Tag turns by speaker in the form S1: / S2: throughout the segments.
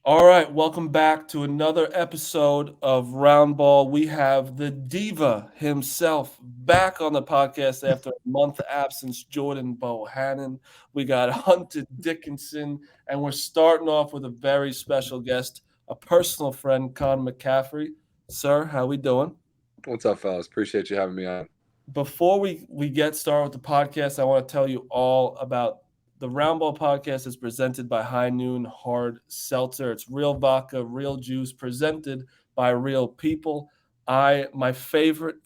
S1: All right, welcome back to another episode of Roundball. We have the diva himself back on the podcast after a month absence, Jordan Bohannon. We got Hunter Dickinson, and we're starting off with a very special guest, a personal friend, Connor McCaffrey. Sir, how we doing?
S2: What's up, fellas? Appreciate you having me on.
S1: Before we get started with the podcast, I want to tell you all about the Roundball podcast is presented by High Noon Hard Seltzer. It's real vodka, real juice, presented by real people. My favorite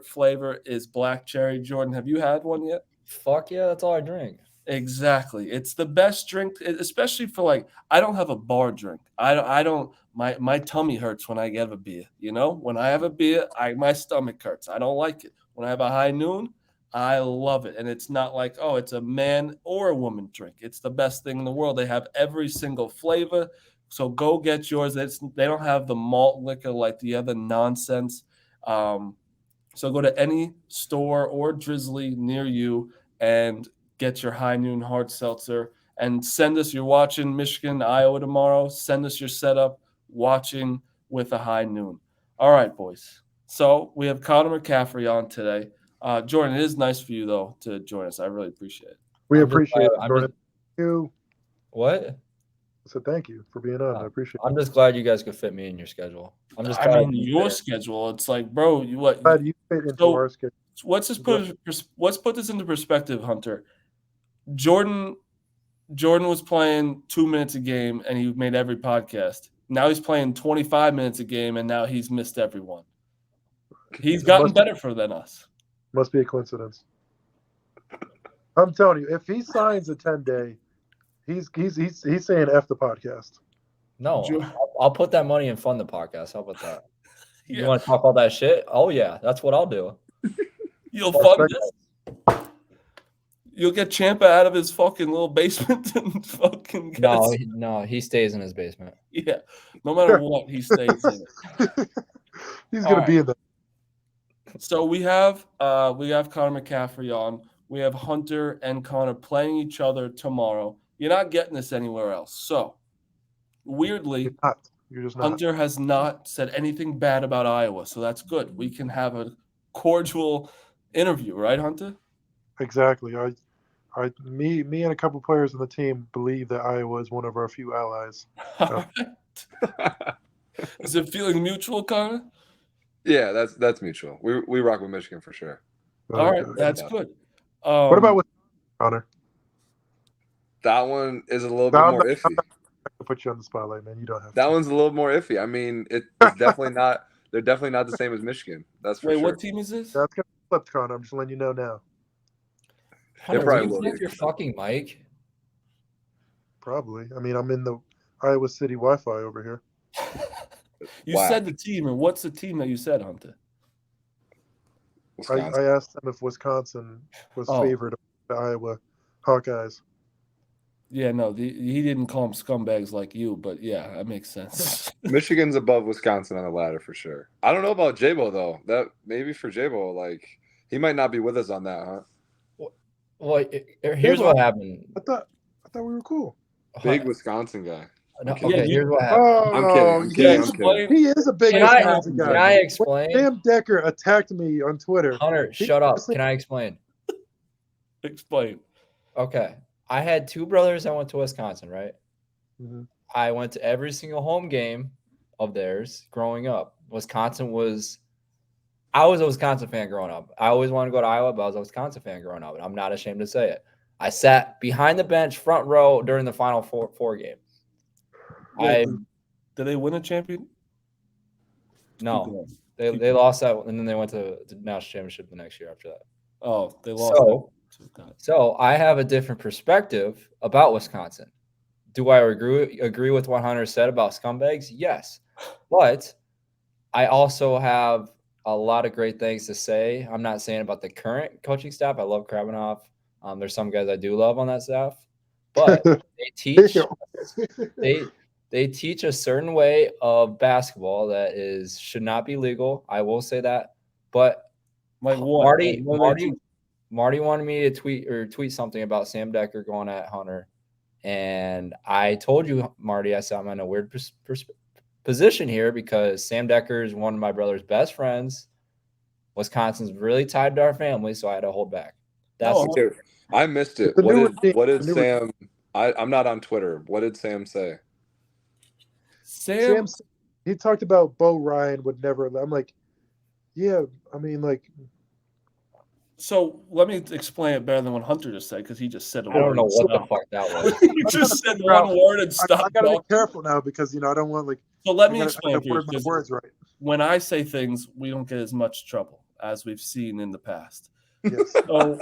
S1: flavor is black cherry. Jordan, have you had one yet?
S3: Fuck yeah, that's all I drink.
S1: Exactly. It's the best drink, especially for like I don't have a bar drink. I don't my tummy hurts when I get a beer, you know? When I have a beer, my stomach hurts. I don't like it. When I have a high noon, I love it. And it's not like, oh, it's a man or a woman drink. It's the best thing in the world. They have every single flavor. So go get yours. They don't have the malt liquor like the other nonsense. So go to any store or drizzly near you and get your High Noon Hard Seltzer and send us. You're watching Michigan, Iowa tomorrow. Send us your setup watching with a High Noon. All right, boys. So we have Connor McCaffrey on today. Jordan, it is nice for you, though, to join us. I really appreciate it.
S4: We
S3: I'm just
S4: appreciate
S3: glad-
S4: it, Jordan. You.
S3: What?
S4: So thank you for being on. I appreciate it.
S3: I'm just glad you guys could fit me in your schedule. I'm just
S1: I
S3: glad
S1: mean, your schedule. It's like, bro, you what?
S4: Glad you fit into
S1: So-
S4: our schedule.
S1: Let's put this into perspective, Hunter. Jordan was playing 2 minutes a game, and he made every podcast. Now he's playing 25 minutes a game, and now he's missed every one. He's gotten better than us.
S4: Must be a coincidence. I'm telling you, if he signs a 10-day, he's saying F the podcast.
S3: No,
S1: Jo-
S3: I'll put that money and fund the podcast. How about that?
S1: Yeah.
S3: You want to talk all that shit? Oh yeah, that's what I'll do.
S1: You'll fund this. You'll get Champa out of his fucking little basement and fucking get
S3: No, he stays in his basement.
S1: Yeah, no matter what, he stays in it.
S4: He's
S1: All
S4: gonna
S1: right.
S4: be in that.
S1: So we have Connor McCaffrey on. We have Hunter and Connor playing each other tomorrow. You're not getting this anywhere else. So weirdly,
S4: You're just not.
S1: Hunter has not said anything bad about Iowa, so that's good. We can have a cordial interview, right, Hunter?
S4: Exactly. Me and a couple players on the team believe that Iowa is one of our few allies.
S1: All right. Is it feeling mutual, Connor?
S2: Yeah, that's mutual. We rock with Michigan for sure.
S1: All right,
S4: Okay.
S1: that's good.
S4: What about with Connor?
S2: That one is a little bit more iffy.
S4: I'll put you on the spotlight, man. You don't have
S2: That
S4: to.
S2: one's a little more iffy. I mean, it's definitely not. They're definitely not the same as Michigan. That's for
S1: Wait,
S2: sure.
S1: what team is this?
S4: That's gonna flip, Connor. I'm just letting you know now.
S3: Hunter,
S2: probably
S3: will you
S2: will
S3: turn off
S2: be.
S3: your fucking mic?
S4: Probably. I mean, I'm in the Iowa City Wi-Fi over here.
S1: You
S2: Wow.
S1: said the team, and what's the team that you said, Hunter?
S2: Wisconsin.
S4: I asked them if Wisconsin was
S1: Oh.
S4: favored of the Iowa Hawkeyes.
S1: Yeah, no, he didn't call them scumbags like you, but yeah, that makes sense.
S2: Michigan's above Wisconsin on the ladder for sure. I don't know about JBo though. That maybe for JBo, like he might not be with us on that, huh?
S3: Well, here's what happened.
S4: I thought we were cool.
S2: Big Wisconsin guy.
S3: No,
S2: I'm kidding.
S3: okay, here's what happened.
S4: Oh,
S2: I'm kidding.
S1: Explain-
S4: he is a big
S3: Can I,
S4: Wisconsin
S3: can
S4: guy.
S3: I explain?
S4: Sam Decker attacked me on Twitter.
S3: Hunter,
S4: He-
S3: shut up. Can I explain?
S1: Explain.
S3: Okay. I had two brothers that went to Wisconsin, right?
S4: Mhm.
S3: I went to every single home game of theirs growing up. I was a Wisconsin fan growing up. I always wanted to go to Iowa, but I was a Wisconsin fan growing up, and I'm not ashamed to say it. I sat behind the bench, front row during the Final Four game.
S1: Wait, did they win a champion?
S3: No, they lost that, and then they went to the national championship the next year after that.
S1: Oh, they lost.
S3: So I have a different perspective about Wisconsin. Do I agree with what Hunter said about scumbags? Yes. But I also have a lot of great things to say. I'm not saying about the current coaching staff. I love Krabbenhoff. There's some guys I do love on that staff. But they teach a certain way of basketball that should not be legal. I will say that. But
S1: Like what?
S3: Marty wanted me to tweet something about Sam Decker going at Hunter, And I told you, Marty, I said I'm in a weird position here because Sam Decker is one of my brother's best friends. Wisconsin's really tied to our family, so I had to hold back. That's
S2: Okay, I missed it. What did Sam? I'm not on Twitter. What did Sam say?
S4: Sam, he talked about Bo Ryan would never. I'm like, yeah, I mean, like.
S1: So let me explain it better than what Hunter just said because he just said a word.
S3: I don't know what the fuck that was.
S1: He just said one word and stopped.
S4: I gotta be careful now because I don't want
S1: So let me explain
S4: to word my words right.
S1: When I say things, we don't get as much trouble as we've seen in the past.
S4: Yes.
S1: So,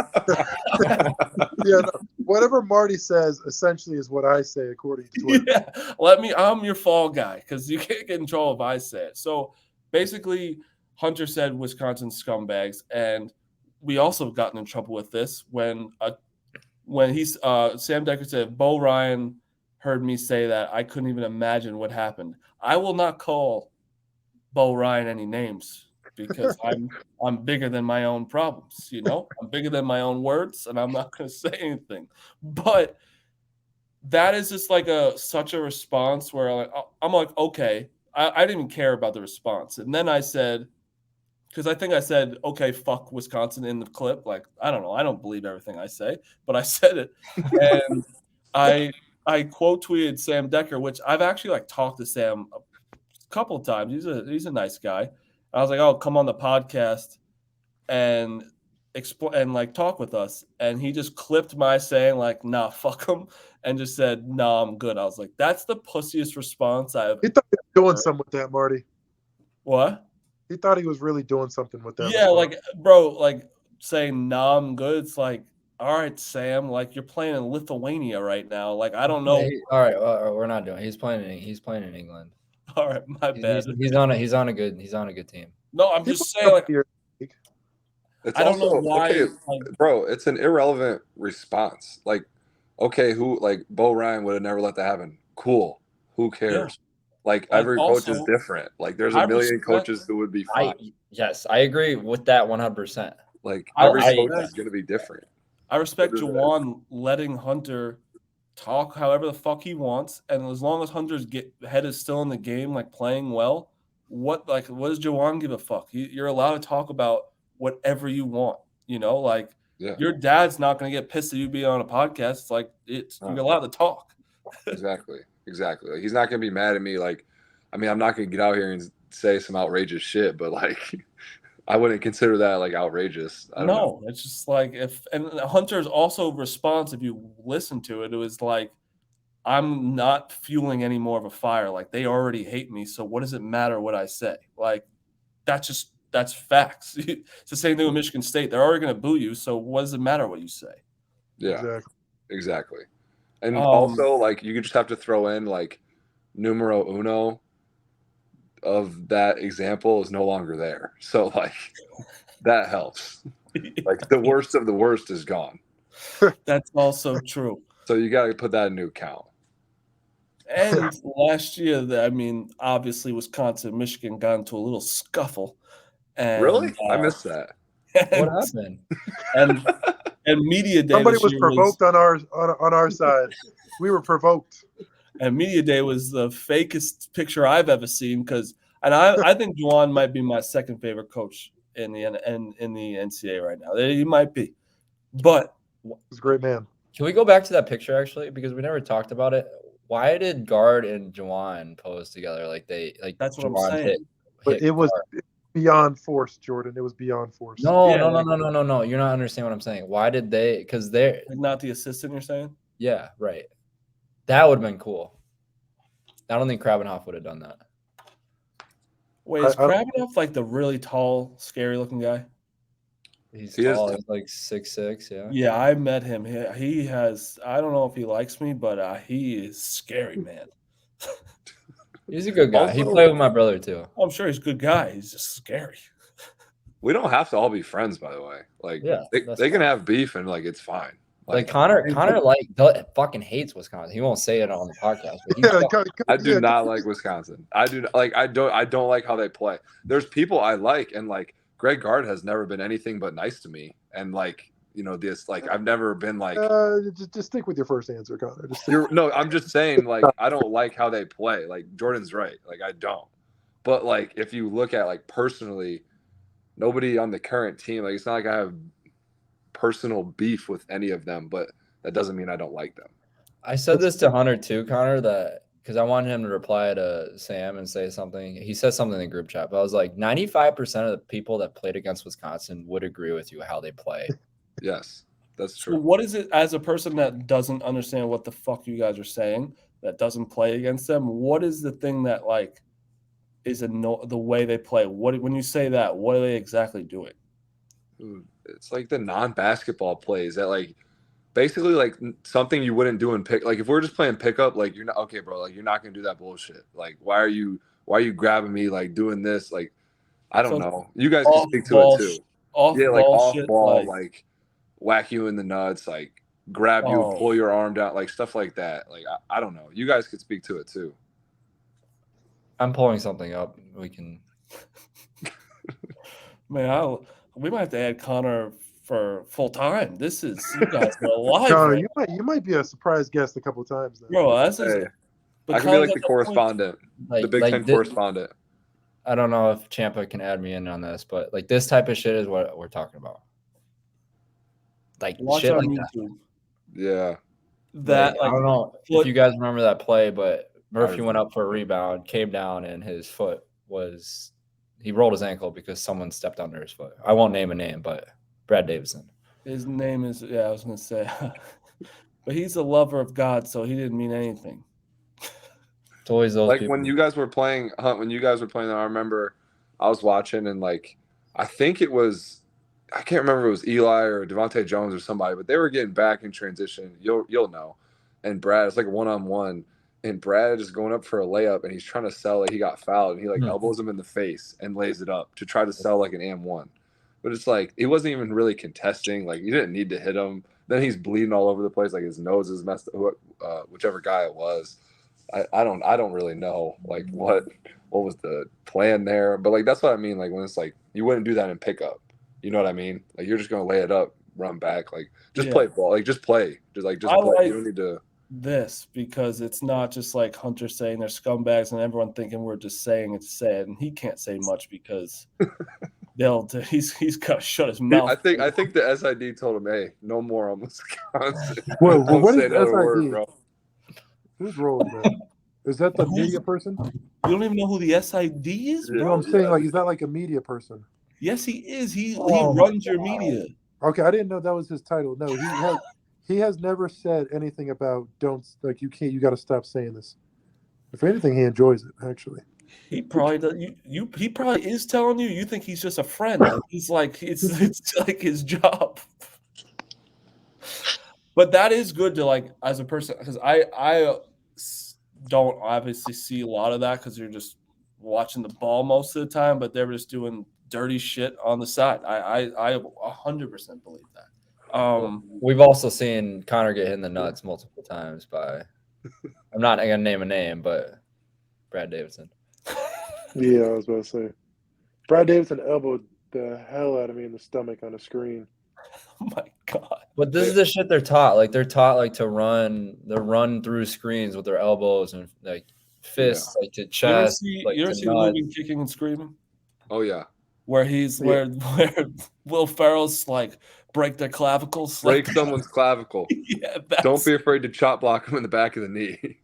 S4: whatever Marty says essentially is what I say according to Twitter.
S1: Yeah, I'm your fall guy because you can't get in trouble if I say it. So basically, Hunter said Wisconsin scumbags, and we also gotten in trouble with this when Sam Decker said Bo Ryan heard me say that I couldn't even imagine what happened. I will not call Bo Ryan any names because I'm bigger than my own problems, I'm bigger than my own words, and I'm not going to say anything. But that is just like such a response where I'm like, okay, I didn't even care about the response. And then I said, because I think I said, okay, fuck Wisconsin in the clip. Like, I don't know. I don't believe everything I say, but I said it. And I quote tweeted Sam Decker, which I've actually talked to Sam a couple of times. He's a nice guy. I was like, oh, come on the podcast and explain and talk with us. And he just clipped my saying nah, fuck him, and just said, nah, I'm good. I was like, that's the pussiest response I've.
S4: He thought he was doing something with that, Marty.
S1: What?
S4: He thought he was really doing something with that.
S1: Yeah, bro, saying nah, I'm good. It's like, all right, Sam, you're playing in Lithuania right now. I don't know.
S3: All right, we're not doing. He's playing in England.
S1: All right, my bad.
S3: He's on a good team.
S1: No, I'm just saying
S2: it's
S1: I don't
S2: also,
S1: know why,
S2: okay, bro. It's an irrelevant response. Okay, Bo Ryan would have never let that happen. Cool. Who cares? Yeah. Every coach is different. There's a million coaches who would be fine.
S3: Yes, I agree with that 100%.
S2: Every coach is going to be different.
S1: I respect Juwan letting Hunter talk however the fuck he wants, and as long as Hunter's head is still in the game, playing well, what does Juwan give a fuck? You're allowed to talk about whatever you want. Your dad's not going to get pissed at you being on a podcast. You're allowed to talk.
S2: Exactly. He's not going to be mad at me. I'm not going to get out here and say some outrageous shit, but I wouldn't consider that outrageous. I don't know.
S1: It's just and Hunter's also response, if you listen to it, it was I'm not fueling any more of a fire. They already hate me, so what does it matter what I say? That's facts. It's the same thing with Michigan State. They're already going to boo you, so what does it matter what you say?
S2: Yeah, exactly. And also, you just have to throw in numero uno of that example is no longer there. So that helps. The worst of the worst is gone.
S1: That's also true.
S2: So you got to put that in new account.
S1: And last year, obviously Wisconsin and Michigan got into a little scuffle. And,
S2: really? I missed that.
S3: What happened?
S1: And media day.
S4: Somebody was provoked on our side. We were provoked.
S1: And media day was the fakest picture I've ever seen I think Juwan might be my second favorite coach in the NCAA right now. He might be, but
S4: he's a great man.
S3: Can we go back to that picture actually because we never talked about it? Why did Guard and Juwan pose together
S1: That's what
S3: Juwan
S1: I'm saying.
S4: But it was beyond force, Jordan. It was beyond force.
S3: No. You're not understanding what I'm saying. Why did they? Because they're
S1: not the assistant. You're saying?
S3: Yeah, right. That would have been cool. I don't think Krabbenhoff would have done that.
S1: Wait, is Krabbenhoff the really tall, scary-looking guy?
S3: He's tall. He's 6'6", yeah.
S1: Yeah, I met him. He has. I don't know if he likes me, but he is scary, man.
S3: He's a good guy. Also, he played with my brother too.
S1: I'm sure he's a good guy. He's just scary.
S2: We don't have to all be friends, by the way. They can have beef and it's fine.
S3: Connor fucking hates Wisconsin. He won't say it on the podcast. But
S2: I do not like Wisconsin. I do I don't like how they play. There's people I like, and Greg Gard has never been anything but nice to me. And you know, this, like, I've never been like,
S4: just stick with your first answer, Connor.
S2: I'm just saying, like, I don't like how they play. Like, Jordan's right. Like, I don't. But, like, if you look at, like, personally, nobody on the current team, like, it's not like I have personal beef with any of them, but that doesn't mean I don't like them.
S3: I said this to Hunter too, Connor, that because I wanted him to reply to Sam and say something. He said something in the group chat, but I was like, 95% of the people that played against Wisconsin would agree with you how they play.
S2: Yes, that's true.
S1: So what is it, as a person that doesn't understand what the fuck you guys are saying, that doesn't play against them, what is the thing that, like, is the way they play? When you say that, what are they exactly doing?
S2: It's like the non-basketball plays that, like, basically, like, something you wouldn't do in pick. Like, if we're just playing pickup, like, you're not okay, bro. Like, you're not gonna do that bullshit. Like, why are you grabbing me, like, doing this? Like, I don't know. You guys can speak to it too. Yeah, like off
S1: shit,
S2: ball, like whack you in the nuts, like grab you, pull your arm down, like stuff like that. Like, I don't know. You guys could speak to it too.
S3: I'm pulling something up. We can.
S1: Man, we might have to add Connor for full time. This is, you guys are alive.
S4: Connor,
S1: right?
S4: you might be a surprise guest a couple times now.
S1: Bro,
S2: I can be like the correspondent, the Big Ten correspondent.
S3: I don't know if Champa can add me in on this, but like this type of shit is what we're talking about. Like
S1: watch
S3: shit
S1: on
S3: like
S1: YouTube.
S2: Yeah.
S1: That,
S3: like, I don't know if you guys remember that play, but Murphy went up for a rebound, came down, and his foot he rolled his ankle because someone stepped under his foot. I won't name a name, but Brad Davison.
S1: His name is, I was going to say. But he's a lover of God, so he didn't mean anything.
S3: It's always those
S2: like
S3: people.
S2: when you guys were playing, I remember I was watching, and like I think it was, I can't remember if it was Eli or Devontae Jones or somebody, but they were getting back in transition. You'll know. And Brad, it's like a one-on-one, and Brad is going up for a layup, and he's trying to sell it. He got fouled, and he like elbows him in the face and lays it up to try to sell like an and-one. But it's like he wasn't even really contesting. Like, you didn't need to hit him. Then he's bleeding all over the place. Like, his nose is messed up. Whichever guy it was, I don't really know like what was the plan there. But like that's what I mean. Like when it's like you wouldn't do that in pickup. You know what I mean? Like you're just gonna lay it up, run back. Like just play ball. Like just play. Just play.
S1: Like
S2: you don't need to.
S1: This because it's not just like Hunter saying they're scumbags and everyone thinking we're just saying it's sad, and he can't say much because he's got to shut his mouth.
S2: I think the SID told him, "Hey, no more on Wisconsin."
S4: Well, what
S2: say
S4: is
S2: another
S4: SID?
S2: word, bro.
S4: Who's rolling that? Is that the media person?
S1: You don't even know who the SID is, bro?
S4: No, I'm saying like, is that like a media person?
S1: Yes, he is. He runs your media.
S4: Okay, I didn't know that was his title. No, he has never said anything about you got to stop saying this. If anything, he enjoys it actually.
S1: He probably does. He probably is telling you. You think he's just a friend. Like, he's like it's like his job. But that is good to like as a person, because I don't obviously see a lot of that because you're just watching the ball most of the time. But they're just doing dirty shit on the side. I 100% believe that.
S3: We've also seen Connor get hit in the nuts multiple times by, I'm not gonna name a name, but Brad Davidson.
S4: Yeah, I was about to say, Brad Davidson elbowed the hell out of me in the stomach on a screen.
S1: Oh my God.
S3: But this is the shit they're taught. Like they're taught like to run through screens with their elbows and like fists, like to chest.
S1: You
S3: like
S1: ever
S3: to
S1: see the movie Kicking and Screaming?
S2: Oh yeah.
S1: Where where Will Ferrell's like break their clavicles.
S2: Break someone's clavicle.
S1: Yeah,
S2: don't be afraid to chop block him in the back of the knee.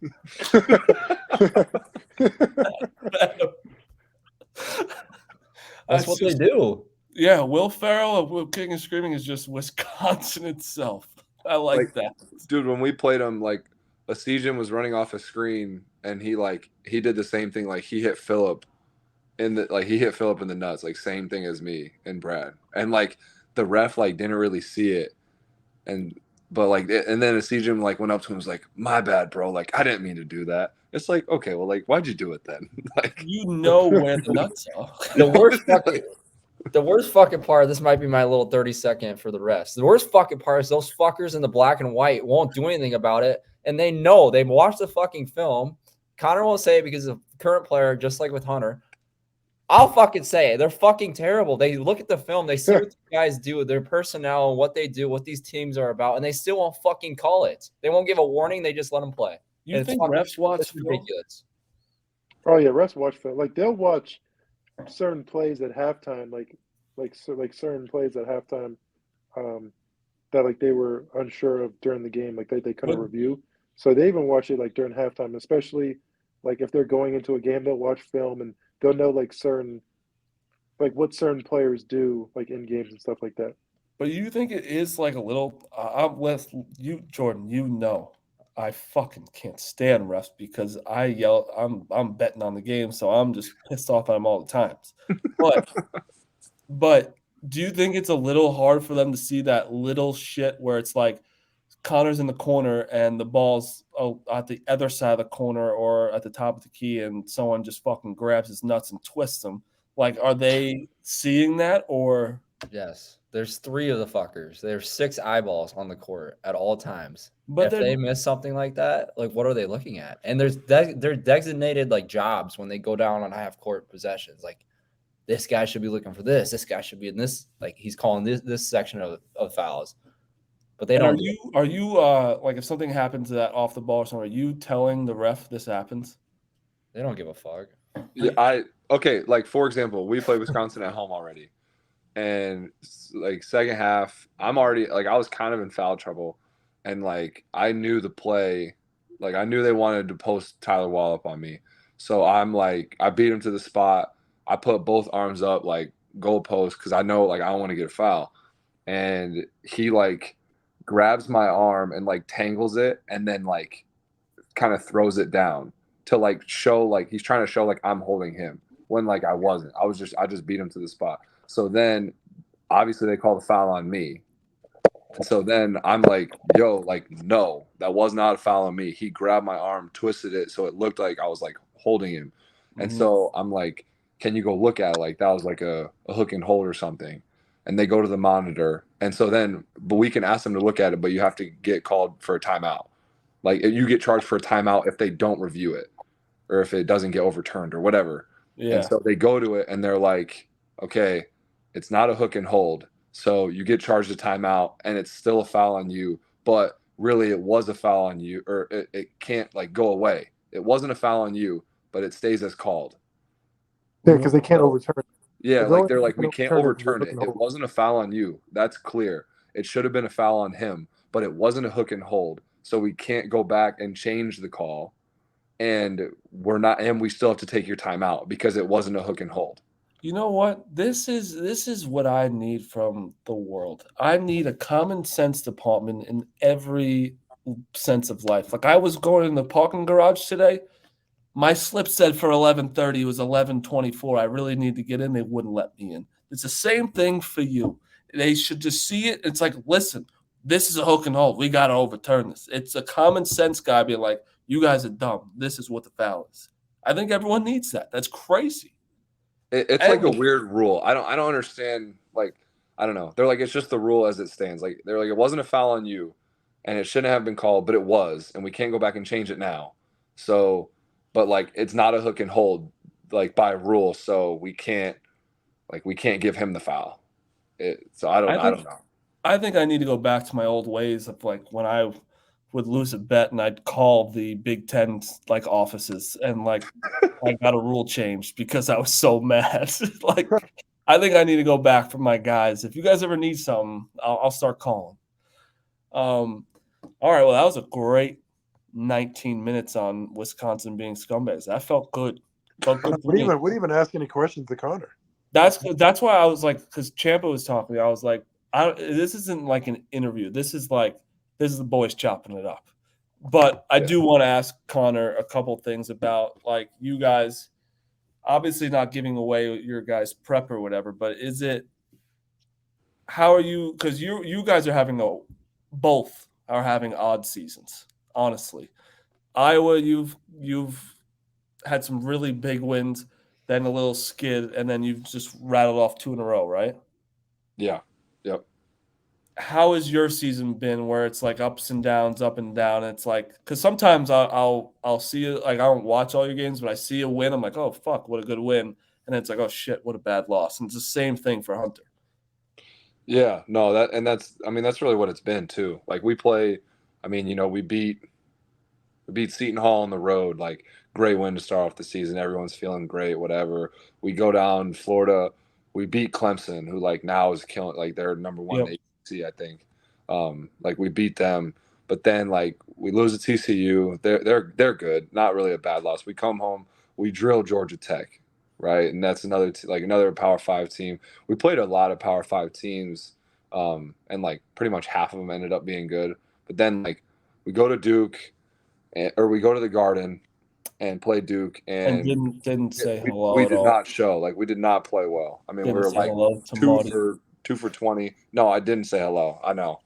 S3: That's what they do.
S1: Yeah, Will Ferrell of Kicking and Screaming is just Wisconsin itself. I like that.
S2: Dude, when we played him, like Asijan was running off a screen and he did the same thing. Like he hit Phillip in the nuts, like same thing as me and Brad. And like the ref like didn't really see it. And then Asijan like went up to him and was like, "My bad, bro. Like I didn't mean to do that." It's like, okay, well, like why'd you do it then? Like
S1: you know where the nuts are.
S3: The worst fucking part, this might be my little 30-second for the rest. The worst fucking part is those fuckers in the black and white won't do anything about it. And they know. They've watched the fucking film. Connor won't say it because of the current player, just like with Hunter. I'll fucking say it. They're fucking terrible. They look at the film, they see what the guys do, their personnel, what they do, what these teams are about, and they still won't fucking call it. They won't give a warning. They just let them play.
S1: You think refs watch film?
S3: Ridiculous.
S4: Oh yeah, refs watch film. Like they'll watch certain plays at halftime, like certain plays at halftime, that like they were unsure of during the game. Like they couldn't review, so they even watch it like during halftime. Especially like if they're going into a game, they'll watch film and they'll know like what certain players do like in games and stuff like that.
S1: But you think it is like a little? I'm with you, Jordan. You know, I fucking can't stand refs because I yell. I'm betting on the game, so I'm just pissed off at them all the times. But do you think it's a little hard for them to see that little shit where it's like Connor's in the corner and the ball's at the other side of the corner or at the top of the key, and someone just fucking grabs his nuts and twists them? Like, are they seeing that or?
S3: Yes. There's 3 of the fuckers. There's 6 eyeballs on the court at all times.
S1: But
S3: if they miss something like that, like what are they looking at? And there's they're designated like jobs when they go down on half court possessions. Like this guy should be looking for this. This guy should be in this. Like he's calling this section of fouls. But they don't.
S1: Are you like if something happens to that off the ball or something, are you telling the ref this happens?
S3: They don't give a fuck.
S2: Yeah, okay. Like for example, we played Wisconsin at home already. And like second half, I'm already like I was kind of in foul trouble, and like I knew the play, like I knew they wanted to post Tyler Wallop on me, so I'm like I beat him to the spot. I put both arms up like goal post because I know like I don't want to get a foul, and he like grabs my arm and like tangles it and then like kind of throws it down to like show like he's trying to show like I'm holding him when like I wasn't. I just beat him to the spot. So then, obviously, they call the foul on me. And so then I'm like, yo, like, no, that was not a foul on me. He grabbed my arm, twisted it, so it looked like I was, like, holding him. And so I'm like, can you go look at it? Like, that was, like, a hook and hold or something. And they go to the monitor. And so then, but we can ask them to look at it, but you have to get called for a timeout. Like, you get charged for a timeout if they don't review it or if it doesn't get overturned or whatever. Yeah. And so they go to it, and they're like, okay, it's not a hook and hold, so you get charged a timeout, and it's still a foul on you, but really it was a foul on you, or it can't like go away. It wasn't a foul on you, but it stays as called.
S4: Yeah, because they can't overturn it.
S2: Yeah, like they're like, we can't overturn it. It wasn't a foul on you. That's clear. It should have been a foul on him, but it wasn't a hook and hold, so we can't go back and change the call, and we still have to take your timeout because it wasn't a hook and hold.
S1: You know what? This is what I need from the world. I need a common sense department in every sense of life. Like I was going in the parking garage today. My slip said for 11:30. It was 11:24. I really need to get in. They wouldn't let me in. It's the same thing for you. They should just see it. It's like, listen, this is a hook and hold. We got to overturn this. It's a common sense guy being like, you guys are dumb. This is what the foul is. I think everyone needs that. That's crazy.
S2: It's like a weird rule. I don't understand. Like, I don't know. They're like, it's just the rule as it stands. Like, they're like, it wasn't a foul on you, and it shouldn't have been called, but it was, and we can't go back and change it now. So, but like, it's not a hook and hold, like by rule. So we can't give him the foul. So I don't know.
S1: I think I need to go back to my old ways of like when I would lose a bet and I'd call the Big Ten like offices and like I got a rule changed because I was so mad. Like I think I need to go back for my guys. If you guys ever need something, I'll start calling. All right, well that was a great 19 minutes on Wisconsin being scumbags. That felt good.
S4: We didn't even ask any questions to Connor.
S1: That's why I was like, because Ciampa was talking, I was like, this isn't like an interview. This is the boys chopping it up. But I do want to ask Connor a couple things about like you guys, obviously not giving away your guys' prep or whatever, but how are you? Because you guys are both are having odd seasons, honestly. Iowa, you've had some really big wins, then a little skid, and then you've just rattled off 2 in a row, right?
S2: Yeah. Yep.
S1: How has your season been where it's like ups and downs, up and down? It's like, because sometimes I'll see it, like I don't watch all your games, but I see a win. I'm like, oh, fuck, what a good win. and it's like, oh shit, what a bad loss. And it's the same thing for Hunter.
S2: Yeah, no, that's really what it's been too. Like we play, we beat Seton Hall on the road, like great win to start off the season. Everyone's feeling great, whatever. We go down Florida, we beat Clemson, who like now is killing, like they're number one in ACC, I think. Like we beat them, but then like we lose to TCU. They're good, not really a bad loss. We come home, we drill Georgia Tech, right, and that's another Power 5 team. We played a lot of Power 5 teams, and like pretty much half of them ended up being good. But then like we go to Duke. Or we go to the Garden and play Duke, and
S1: didn't say hello.
S2: We did not show. Like we did not play well. I mean, we were like 2 for 20. No, I didn't say hello. I know.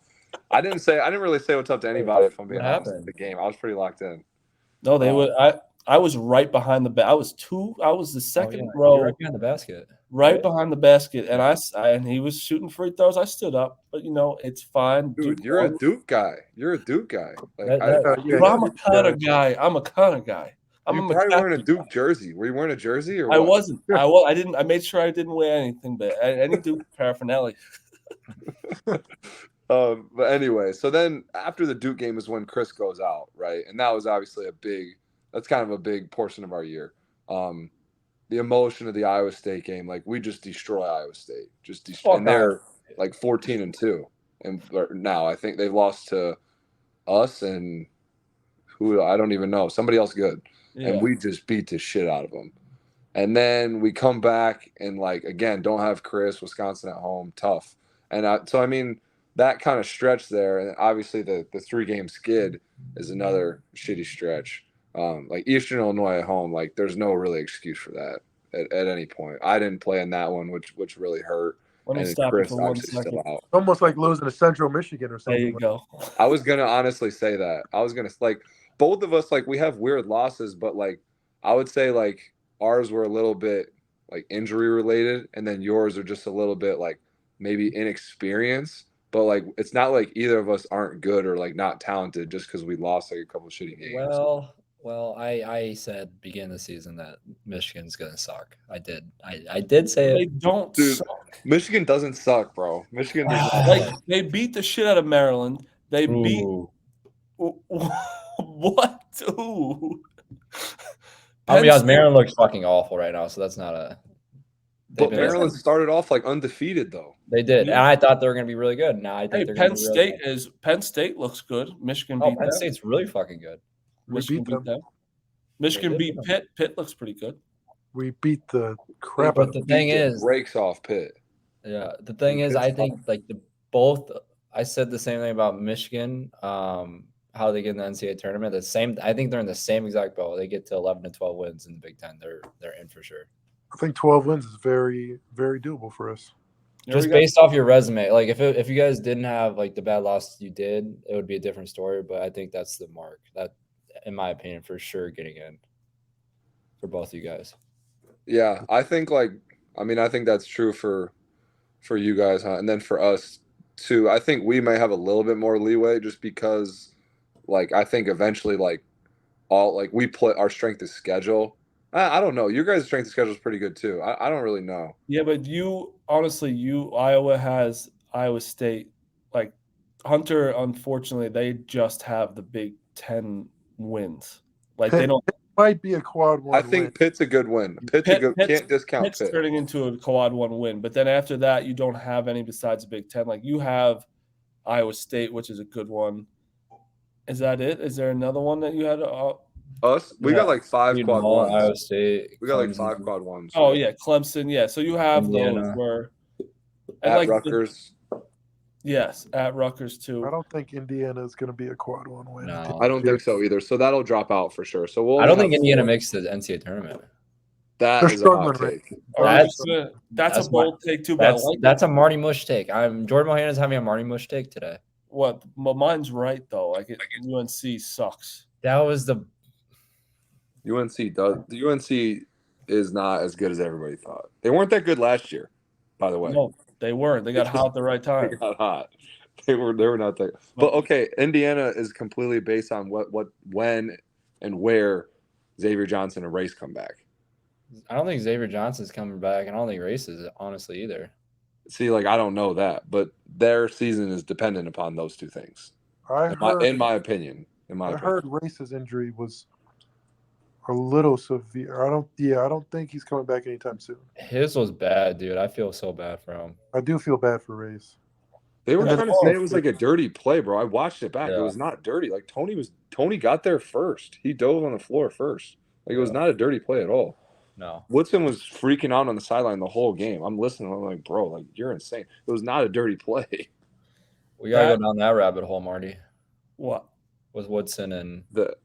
S2: I didn't really say what's up to anybody. If I'm being honest, in the game, I was pretty locked in.
S1: No, they would. I was right behind the I was the second row,
S3: right behind the basket.
S1: Right behind the basket, and and he was shooting free throws. I stood up, but it's fine.
S2: Dude, you're a Duke guy. You're a Duke guy. Like,
S1: I'm a kind of guy. I'm a kind of guy.
S2: You're probably wearing a Duke jersey. Were you wearing a jersey or what?
S1: I wasn't. I didn't. I made sure I didn't wear anything, but any Duke paraphernalia.
S2: But anyway, so then after the Duke game is when Chris goes out, right? And that was obviously that's kind of a big portion of our year. The emotion of the Iowa State game, like we just destroy Iowa State, and they're like 14-2, and now I think they've lost to us and who I don't even know, somebody else good, and we just beat the shit out of them. And then we come back and like again don't have Chris, Wisconsin at home, tough, and so I mean that kind of stretch there, and obviously the 3-game skid is another shitty stretch. Like Eastern Illinois at home, like there's no really excuse for that at any point. I didn't play in that one, which really hurt.
S1: Let me stop you for 1 second.
S2: Still out.
S4: Almost like losing to Central Michigan or something.
S1: There you go.
S2: I was gonna honestly say that. I was gonna like both of us like we have weird losses, but like I would say like ours were a little bit like injury related, and then yours are just a little bit like maybe inexperience. But like it's not like either of us aren't good or like not talented just because we lost like a couple of shitty games.
S3: Well, I said beginning of the season that Michigan's gonna suck. I did say it.
S1: They don't suck.
S2: Michigan doesn't suck, bro. Michigan does not
S1: like they beat the shit out of Maryland. They beat what? Ooh.
S3: I'll be honest, Maryland looks fucking awful right now, so that's not a.
S2: But Maryland started off like undefeated though.
S3: They did, and I thought they were gonna be really good. Now I think they're
S1: Penn State looks good. Michigan beat
S3: Penn State's really fucking good.
S1: Michigan beat them. Michigan beat Pitt. Pitt looks pretty good.
S4: We beat the crap
S3: out of the thing is
S2: breaks off Pitt.
S3: Yeah, the thing is, I think like both. I said the same thing about Michigan. How they get in the NCAA tournament. I think they're in the same exact boat. They get to 11 to 12 wins in the Big Ten. They're in for sure.
S4: I think 12 wins is very, very doable for us.
S3: Just based off your resume, like if you guys didn't have like the bad loss you did, it would be a different story. But I think that's the mark. That, in my opinion, for sure getting in for both of you guys.
S2: Yeah, I think I think that's true for you guys, huh? And then for us too. I think we may have a little bit more leeway just because, like, I think eventually, like, we play our strength of schedule. I don't know. Your guys' strength of schedule is pretty good too. I don't really know.
S1: Yeah, but Iowa has Iowa State. Like Hunter, unfortunately, they just have the Big Ten wins. Like they don't.
S4: It might be a quad one.
S2: I think Pitt's a good win. Can't discount Pitt.
S1: Turning into a quad one win, but then after that, you don't have any besides the Big Ten. Like you have Iowa State, which is a good one. Is that it? Is there another one that you had?
S2: Us? We got like 5 quad ones.
S3: Iowa State.
S2: We got like 5 quad ones.
S1: Oh yeah, Clemson. Yeah, so you have
S3: Indiana.
S1: those where
S2: at Rutgers.
S1: Yes, at Rutgers too.
S4: I don't think Indiana is going to be a quad one win.
S3: No.
S2: I don't think so either. So that'll drop out for sure. So
S3: I don't think Indiana makes the NCAA tournament.
S2: That is a hot take.
S1: That's a bold take too.
S3: That's a Marty Mush take. Jordan Mohana's having a Marty Mush take today.
S1: What? Well, mine's right though. UNC sucks.
S3: That was the
S2: UNC is not as good as everybody thought. They weren't that good last year, by the way.
S1: No, they weren't. They got hot at the right time.
S2: They got hot. They were not that. But okay, Indiana is completely based on when and where Xavier Johnson and Race come back.
S3: I don't think Xavier Johnson's coming back. I don't think Race is, honestly, either.
S2: See, like, I don't know that, but their season is dependent upon those two things. In my opinion.
S4: I heard Race's injury was a little severe. I don't think he's coming back anytime soon.
S3: His was bad, dude. I feel so bad for him.
S4: I do feel bad for Race.
S2: They were trying to say it was like a dirty play, bro. I watched it back.
S3: Yeah.
S2: It was not dirty. Like Tony got there first. He dove on the floor first. Like, it was not a dirty play at all.
S3: No.
S2: Woodson was freaking out on the sideline the whole game. I'm listening. I'm like, bro, like, you're insane. It was not a dirty play.
S3: We gotta go down that rabbit hole, Marty.
S1: What?
S3: With Woodson and
S2: The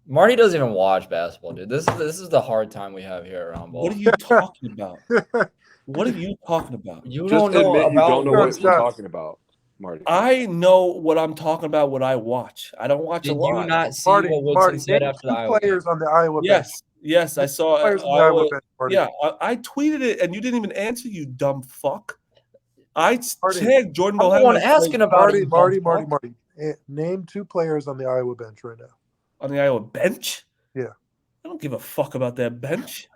S3: Marty doesn't even watch basketball, dude. This is the hard time we have here at Roundball.
S1: What are you talking about? What are you talking about?
S3: You
S2: just
S3: don't know
S2: admit you
S3: about
S2: don't know what
S4: Woodson.
S2: you're talking about, Marty.
S1: I know what I'm talking about. What I watch. I don't watch a
S3: Did
S1: lot.
S3: you not see
S4: Marty,
S3: what Woodson said
S4: name
S3: after the
S4: two
S3: Iowa
S4: players on the Iowa bench.
S1: Yes, I saw it.
S4: Players on the Iowa bench, Marty.
S1: Yeah, I tweeted it, and you didn't even answer. You dumb fuck. I
S4: Marty.
S1: tagged Jordan
S3: I'm the
S1: Bohannon.
S3: one asking about it.
S4: Marty. Name two players on the Iowa bench right now.
S1: On the Iowa bench?
S4: Yeah.
S1: I don't give a fuck about that bench.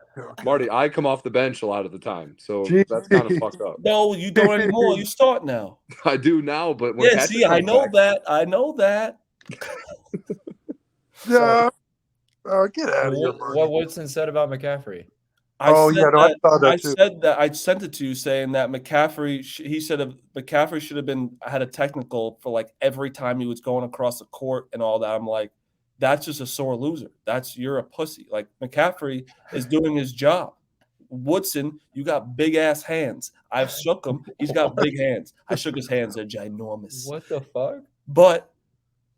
S2: Marty, I come off the bench a lot of the time, so
S4: Jeez.
S2: that's kind of fucked up.
S1: No, you don't anymore. You start now.
S2: I do now, but when
S1: Yeah,
S2: Patrick
S1: see, I
S2: comes
S1: know
S2: back-
S1: that. I know that.
S4: Yeah. Get out of here, Marty.
S3: What Woodson said about McCaffrey.
S1: I
S4: I saw that
S1: I
S4: too.
S1: said that. I sent it to you saying that McCaffery. He said McCaffrey should have had a technical for like every time he was going across the court and all that. I'm like, that's just a sore loser. You're a pussy. Like, McCaffrey is doing his job. Woodson, you got big ass hands. I've shook him. He's got big hands. I shook his hands. They're ginormous.
S3: What the fuck?
S1: But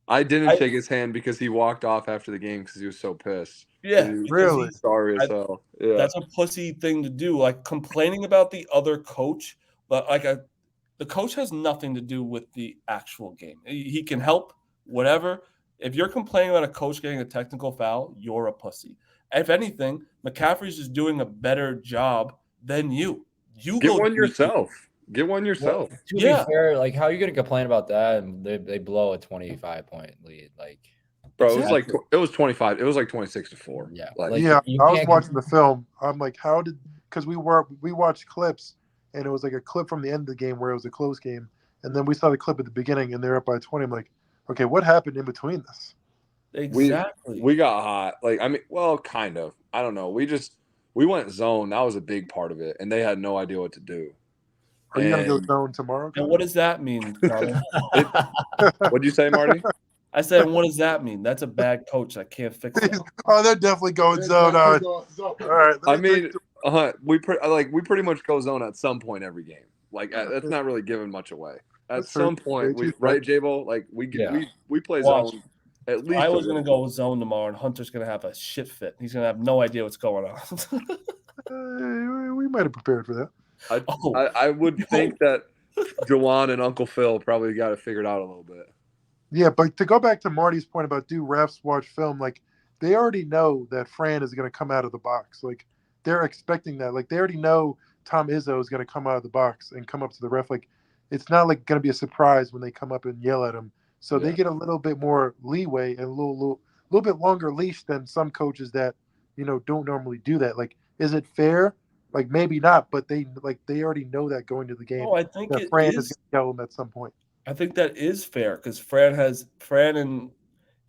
S2: I didn't shake his hand because he walked off after the game because he was so pissed.
S1: yeah,
S4: Really?
S2: Sorry as hell. Yeah.
S1: that's a pussy thing to do. Like, complaining about the other coach, but like the coach has nothing to do with the actual game. He can help, whatever. If you're complaining about a coach getting a technical foul, you're a pussy. If anything, McCaffrey's just doing a better job than you. You
S2: Get
S1: go
S2: one
S1: do-
S2: yourself. Get one yourself.
S3: To
S1: Yeah.
S3: be fair, like, how are you going to complain about that? And they blow a 25-point lead. Like,
S2: Bro, it was 25. It was like 26-4.
S3: yeah.
S2: Like,
S4: Yeah,
S3: you
S4: I was
S3: can't
S4: watching the film. I'm like, because we watched clips, and it was like a clip from the end of the game where it was a close game, and then we saw the clip at the beginning, and they're up by 20. I'm like, okay, what happened in between this?
S1: Exactly.
S2: We got hot. Like, I mean, well, kind of. I don't know. We went zone. That was a big part of it, and they had no idea what to do.
S4: Are you gonna go zone tomorrow?
S1: And what does that mean, Connor?
S2: What'd you say, Marty?
S1: I said, what does that mean? That's a bad coach. I can't fix it.
S4: Oh, they're definitely going zone. All right.
S2: I mean, we pretty much go zone at some point every game. Like, that's not really giving much away. At
S4: That's
S2: some
S4: true.
S2: point,
S4: Very true.
S2: right, JBo? Like, we play
S1: Watch.
S2: zone at least.
S1: I was going to go zone tomorrow, and Hunter's going to have a shit fit. He's going to have no idea what's going on.
S4: We might have prepared for that.
S2: I would think that Jawan and Uncle Phil probably got it figured out a little bit.
S4: Yeah, but to go back to Marty's point about do refs watch film, like, they already know that Fran is going to come out of the box. Like, they're expecting that. Like, they already know Tom Izzo is going to come out of the box and come up to the ref. Like, it's not like going to be a surprise when they come up and yell at him. So they get a little bit more leeway and a little bit longer leash than some coaches that, don't normally do that. Like, is it fair? Like, maybe not, but they already know that going to the game.
S1: Oh, I think
S4: that Fran is going to yell them at some point.
S1: I think that is fair because Fran and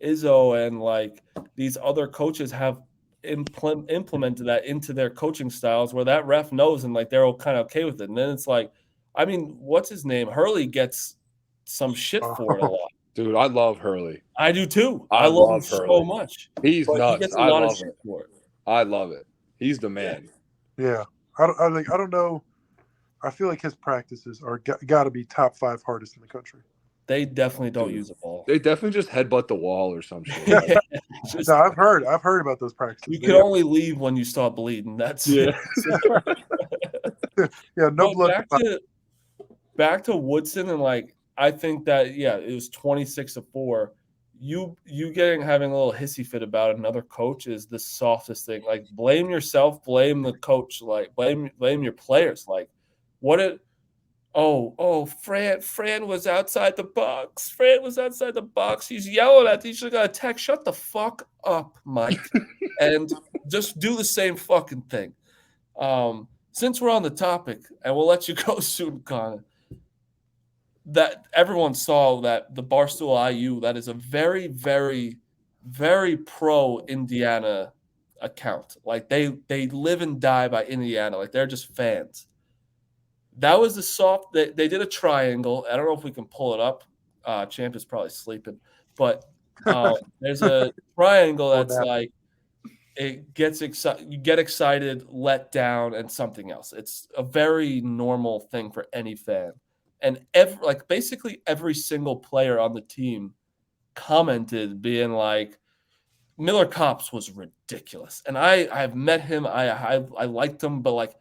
S1: Izzo and like these other coaches have implemented that into their coaching styles where that ref knows and like they're all kind of okay with it. And then it's like, I mean, what's his name? Hurley gets some shit for it a lot.
S2: Dude, I love Hurley.
S1: I do too.
S2: I
S1: love him
S2: love
S1: so
S2: Hurley.
S1: much.
S2: He's
S1: But
S2: nuts.
S1: he gets a
S2: I
S1: lot of
S2: love
S1: shit
S2: it.
S1: for it.
S2: I love it. He's the man.
S4: Yeah. I don't know. I feel like his practices are got to be top 5 hardest in the country.
S1: They definitely don't use a ball.
S2: They definitely just headbutt the wall or some shit.
S4: No, I've heard about those practices.
S1: You can only leave when you start bleeding. That's
S2: Yeah.
S4: Yeah, no
S1: But
S4: blood.
S1: back to Woodson and like I think that it was 26-4. You having a little hissy fit about another coach is the softest thing. Like blame yourself, blame the coach, like blame your players. Like Fran was outside the box. Fran was outside the box. He's yelling at you. Should have got a text. Shut the fuck up, Mike, and just do the same fucking thing. Since we're on the topic, and we'll let you go soon, Connor, that everyone saw that the Barstool IU, that is a very, very, very pro Indiana account. Like they live and die by Indiana. Like they're just fans. That was the soft. They did a triangle. I don't know if we can pull it up. Champ is probably sleeping, but there's a triangle that's like it gets excited. You get excited, let down, and something else. It's a very normal thing for any fan, and basically every single player on the team commented, being like, Miller Kops was ridiculous, and I've met him. I liked him, but like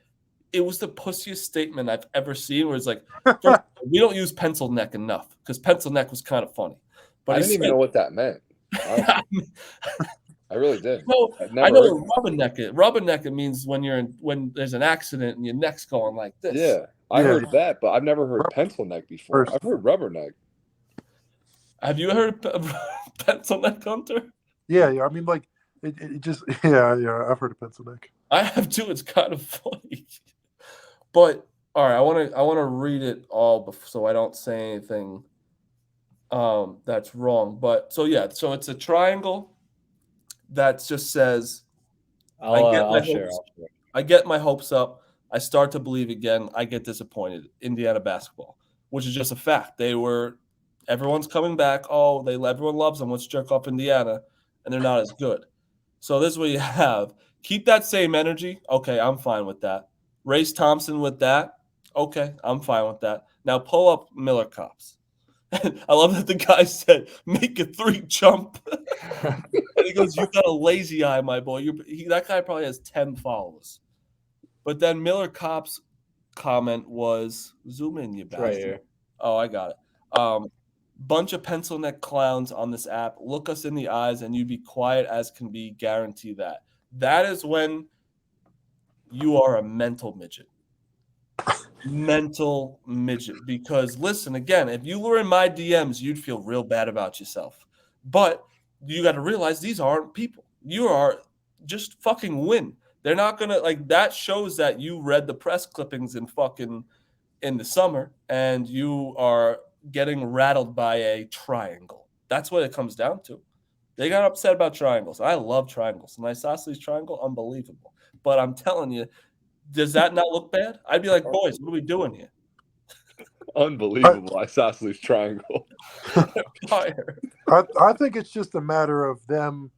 S1: it was the pussiest statement I've ever seen. Where it's like, first, we don't use pencil neck enough because pencil neck was kind of funny. But
S2: I didn't even know what that meant. I really did.
S1: No, I know what rubberneck is. Rubberneck it means when there's an accident and your neck's going like this.
S2: Yeah, I heard that, but I've never heard pencil neck before. I've heard rubberneck.
S1: Have you heard pencil neck, Hunter?
S4: Yeah. I mean, like it just yeah. I've heard of pencil neck.
S1: I have too. It's kind of funny. But all right, I want to read it all so I don't say anything that's wrong. But so it's a triangle that just says
S3: I'll share.
S1: I get my hopes up. I start to believe again. I get disappointed. Indiana basketball, which is just a fact. Everyone's coming back. Oh, everyone loves them. Let's jerk off Indiana, and they're not as good. So this is what you have. Keep that same energy. Okay, I'm fine with that. Race Thompson with that. Okay, I'm fine with that. Now pull up Miller Kops. I love that the guy said, make a 3 jump. And he goes, you got a lazy eye, my boy. That guy probably has 10 followers. But then Miller Kops' comment was, zoom in, you bastard. Right here. Oh, I got it. Bunch of pencil neck clowns on this app. Look us in the eyes and you be quiet as can be. Guarantee that. That is when you are a mental midget. Mental midget. Because listen, again, if you were in my DMs, you'd feel real bad about yourself. But you got to realize these aren't people. You are just fucking win. They're not going to that shows that you read the press clippings in the summer and you are getting rattled by a triangle. That's what it comes down to. They got upset about triangles. I love triangles. And Isosceles triangle, unbelievable. But I'm telling you, does that not look bad? I'd be like, boys, what are we doing here?
S2: Unbelievable Isosceles triangle.
S4: I think it's just a matter of them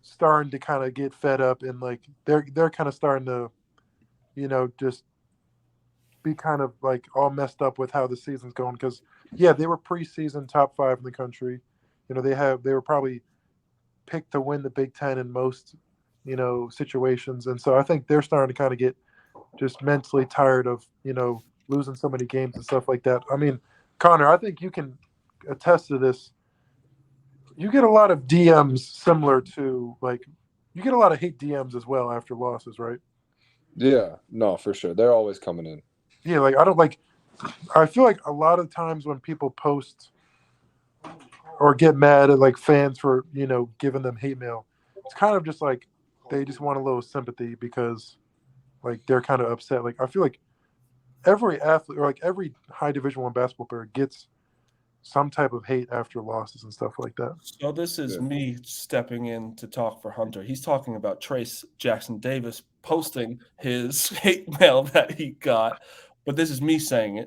S4: starting to kind of get fed up and they're kind of starting to, just be kind of all messed up with how the season's going. Because they were preseason top 5 in the country. They were probably picked to win the Big Ten in most situations, and so I think they're starting to kind of get just mentally tired of losing so many games and stuff like that. I mean, Connor, I think you can attest to this. You get a lot of DMs similar to you get a lot of hate DMs as well after losses, right?
S2: Yeah, no, for sure. They're always coming in.
S4: Yeah, I feel like a lot of times when people post or get mad at fans for giving them hate mail, it's kind of just they just want a little sympathy because they're kind of upset. I feel like every athlete or every high Division I basketball player gets some type of hate after losses and stuff like that.
S1: So this is me stepping in to talk for Hunter. He's talking about Trace Jackson Davis posting his hate mail that he got, but this is me saying it.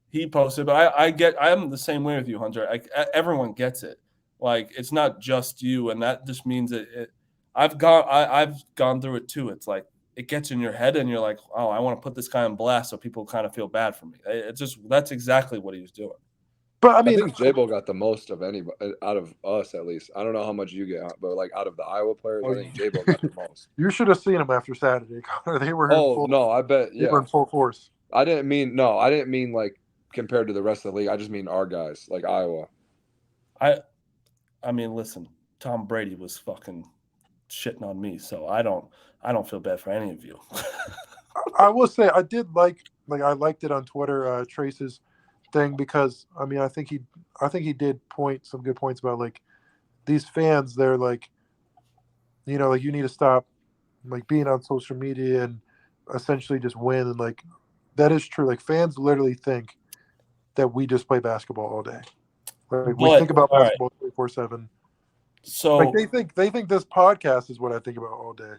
S1: He posted, but I'm the same way with you, Hunter. Everyone gets it. It's not just you, and that just means I've gone through it too. It's it gets in your head, and you're like, oh, I want to put this guy on blast so people kind of feel bad for me. That's exactly what he was doing.
S2: But I think JBo got the most of anybody out of us, at least. I don't know how much you get, but out of the Iowa players, I think JBo got the most.
S4: You should have seen them after Saturday, Connor. They were
S2: I bet. Yeah,
S4: they were in full force.
S2: I didn't mean compared to the rest of the league. I just mean our guys, Iowa.
S1: I mean, listen, Tom Brady was fucking shitting on me, so I don't feel bad for any of you.
S4: I will say I did like I liked it on Twitter, Trace's thing, because I mean I think he did point some good points about like these fans. They're like, like you need to stop like being on social media and essentially just win, and like that is true. Like fans literally think that we just play basketball all day. Like we think about basketball 24/7.
S1: So
S4: like they think this podcast is what I think about all day.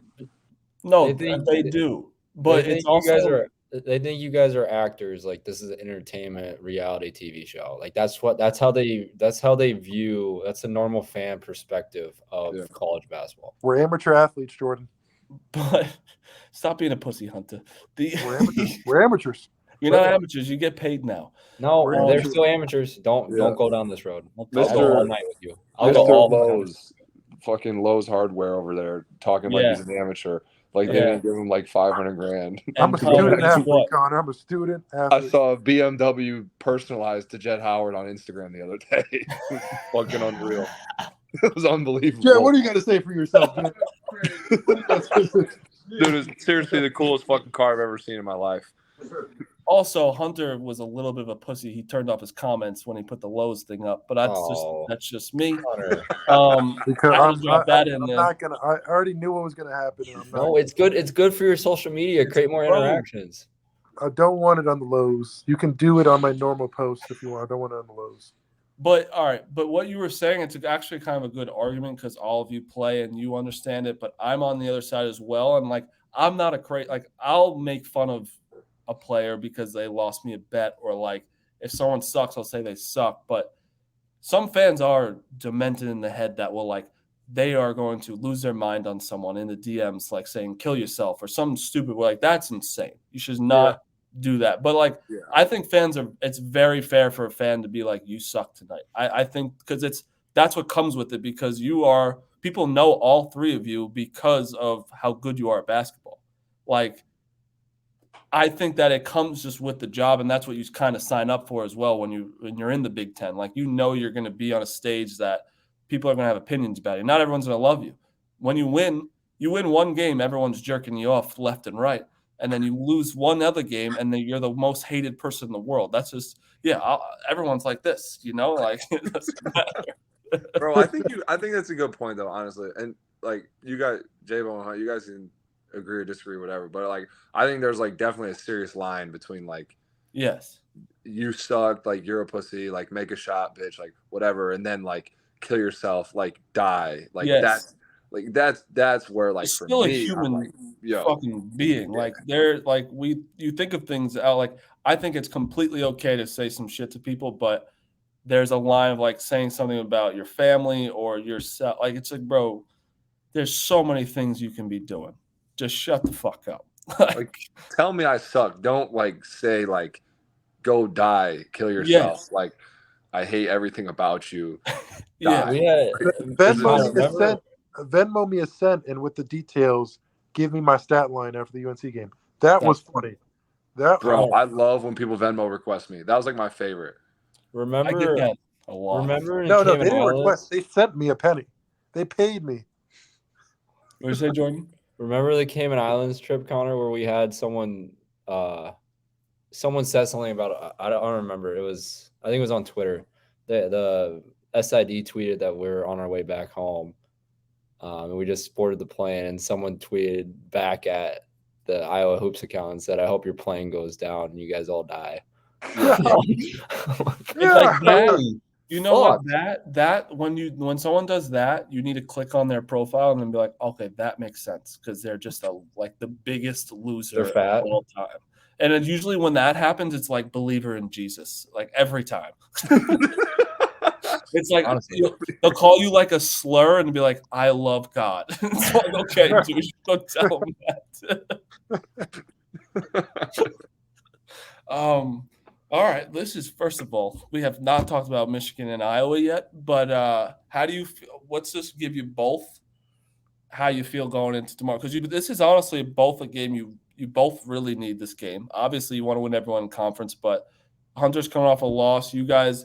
S1: No, they do. But it's also
S3: they think you guys are actors. Like this is an entertainment reality TV show. Like that's how they view. That's a normal fan perspective of college basketball.
S4: We're amateur athletes, Jordan.
S1: But stop being a pussy, Hunter.
S4: We're amateurs. We're amateurs.
S1: You're not amateurs. You get paid now.
S3: No, they're still amateurs. Don't go down this road. I'll go all night with you. I'll go all
S2: Lowe's, fucking Lowe's Hardware over there, talking like he's an amateur. Like they didn't give him like $500,000.
S4: I'm a student athlete, Connor. I'm a student athlete.
S2: I saw a BMW personalized to Jet Howard on Instagram the other day. It was fucking unreal. It was unbelievable.
S4: Jet, what are you gonna say for yourself, Jet?
S2: Dude, it's seriously the coolest fucking car I've ever seen in my life.
S1: Also, Hunter was a little bit of a pussy. He turned off his comments when he put the Lowe's thing up, but that's just me.
S4: Because I already knew what was gonna happen.
S3: It's good. It's good for your social media. Create more interactions.
S4: I don't want it on the Lowe's. You can do it on my normal post if you want. I don't want it on the Lowe's.
S1: But all right, but what you were saying, it's actually kind of a good argument because all of you play and you understand it. But I'm on the other side as well, and like I'm not a crazy. Like I'll make fun of a player because they lost me a bet, or like if someone sucks, I'll say they suck. But some fans are demented in the head that will like they are going to lose their mind on someone in the DMs, like saying kill yourself or something stupid. We're like, that's insane. You should not do that. But like I think it's very fair for a fan to be like, you suck tonight. I think because that's what comes with it, because people know all three of you because of how good you are at basketball. Like I think that it comes just with the job, and that's what you kind of sign up for as well when you're in the Big Ten. Like you're going to be on a stage that people are going to have opinions about you. Not everyone's going to love you. When you win one game, everyone's jerking you off left and right, and then you lose one other game, and then you're the most hated person in the world. That's just everyone's like this, like it doesn't matter.
S2: Bro, I think that's a good point though, honestly, and like you guys, JBo and Hunter, you guys can agree or disagree, whatever, but like I think there's like definitely a serious line between like you suck, like you're a pussy, like make a shot, bitch, like whatever, and then like kill yourself, like die, like that's where like
S1: it's
S2: for
S1: still
S2: me,
S1: a human
S2: like,
S1: fucking being. Like they're like you think of things out. Like I think it's completely okay to say some shit to people, but there's a line of like saying something about your family or yourself. Like it's like, bro, there's so many things you can be doing. Just shut the fuck up.
S2: Like tell me I suck. Don't like say like go die, kill yourself. Like I hate everything about you.
S4: Venmo me a cent, and with the details, give me my stat line after the UNC game. That was funny.
S2: I love when people Venmo request me. That was like my favorite.
S3: Remember,
S1: I get that a lot.
S3: Remember,
S4: no, they didn't request. They sent me a penny. They paid me.
S1: What did you say, Jordan?
S3: Remember the Cayman Islands trip, Connor, where we had someone said something about I don't remember. I think it was on Twitter. The SID tweeted that we're on our way back home. And we just boarded the plane, and someone tweeted back at the Iowa Hoops account and said, "I hope your plane goes down and you guys all die."
S1: It's like that. You know what? That when someone does that, you need to click on their profile and then be like, okay, that makes sense, because they're just like the biggest loser of all time. And it's usually when that happens, it's like believer in Jesus, like every time. It's like they'll call you like a slur and be like, "I love God." It's like, okay, dude, don't tell them that. All right, this is, first of all, we have not talked about Michigan and Iowa yet, but how do you feel? What's this give you both? How you feel going into tomorrow? Because this is honestly both a game you both really need this game. Obviously, you want to win everyone in conference, but Hunter's coming off a loss. You guys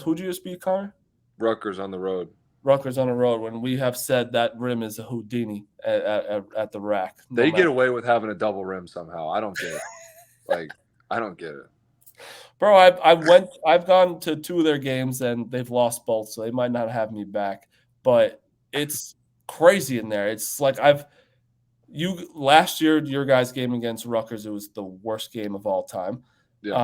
S1: who'd you just beat, Connor?
S2: Rutgers on the road.
S1: Rutgers on the road, when we have said that rim is a Houdini at the rack.
S2: They get away with having a double rim somehow. I don't get it. Like I don't get it.
S1: Bro, I've gone to 2 of their games and they've lost both, so they might not have me back. But it's crazy in there. It's like last year, your guys' game against Rutgers, it was the worst game of all time.
S2: Yeah,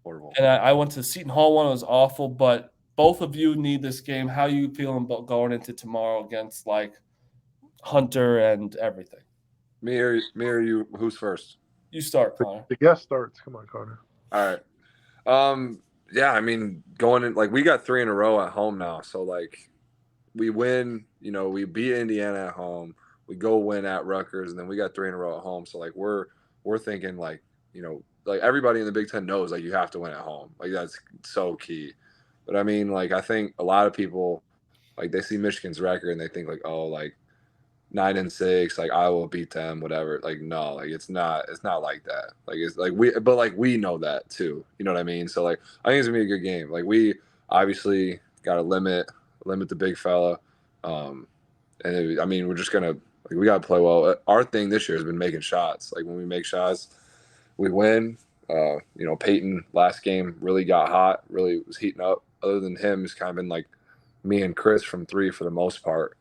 S2: horrible.
S1: And I went to Seton Hall one, it was awful, but both of you need this game. How are you feeling about going into tomorrow against like Hunter and everything?
S2: Me or you? Who's first?
S1: You start, Connor.
S4: The guest starts. Come on, Connor.
S2: All right. Yeah, I mean, going in, like, we got 3 in a row at home now. So, like, we win, we beat Indiana at home. We go win at Rutgers, and then we got 3 in a row at home. So, like, we're thinking, like, like, everybody in the Big Ten knows, like, you have to win at home. Like, that's so key. But, I mean, like, I think a lot of people, like, they see Michigan's record and they think, like, oh, like, 9-6, like, I will beat them, whatever. Like, no, like, it's not like that. Like, it's like we know that too. You know what I mean? So, like, I think it's gonna be a good game. Like, we obviously got to limit the big fella. I mean, we're just gonna, like, we gotta play well. Our thing this year has been making shots. Like, when we make shots, we win. Peyton last game really got hot, really was heating up. Other than him, it's kind of been like me and Chris from 3 for the most part.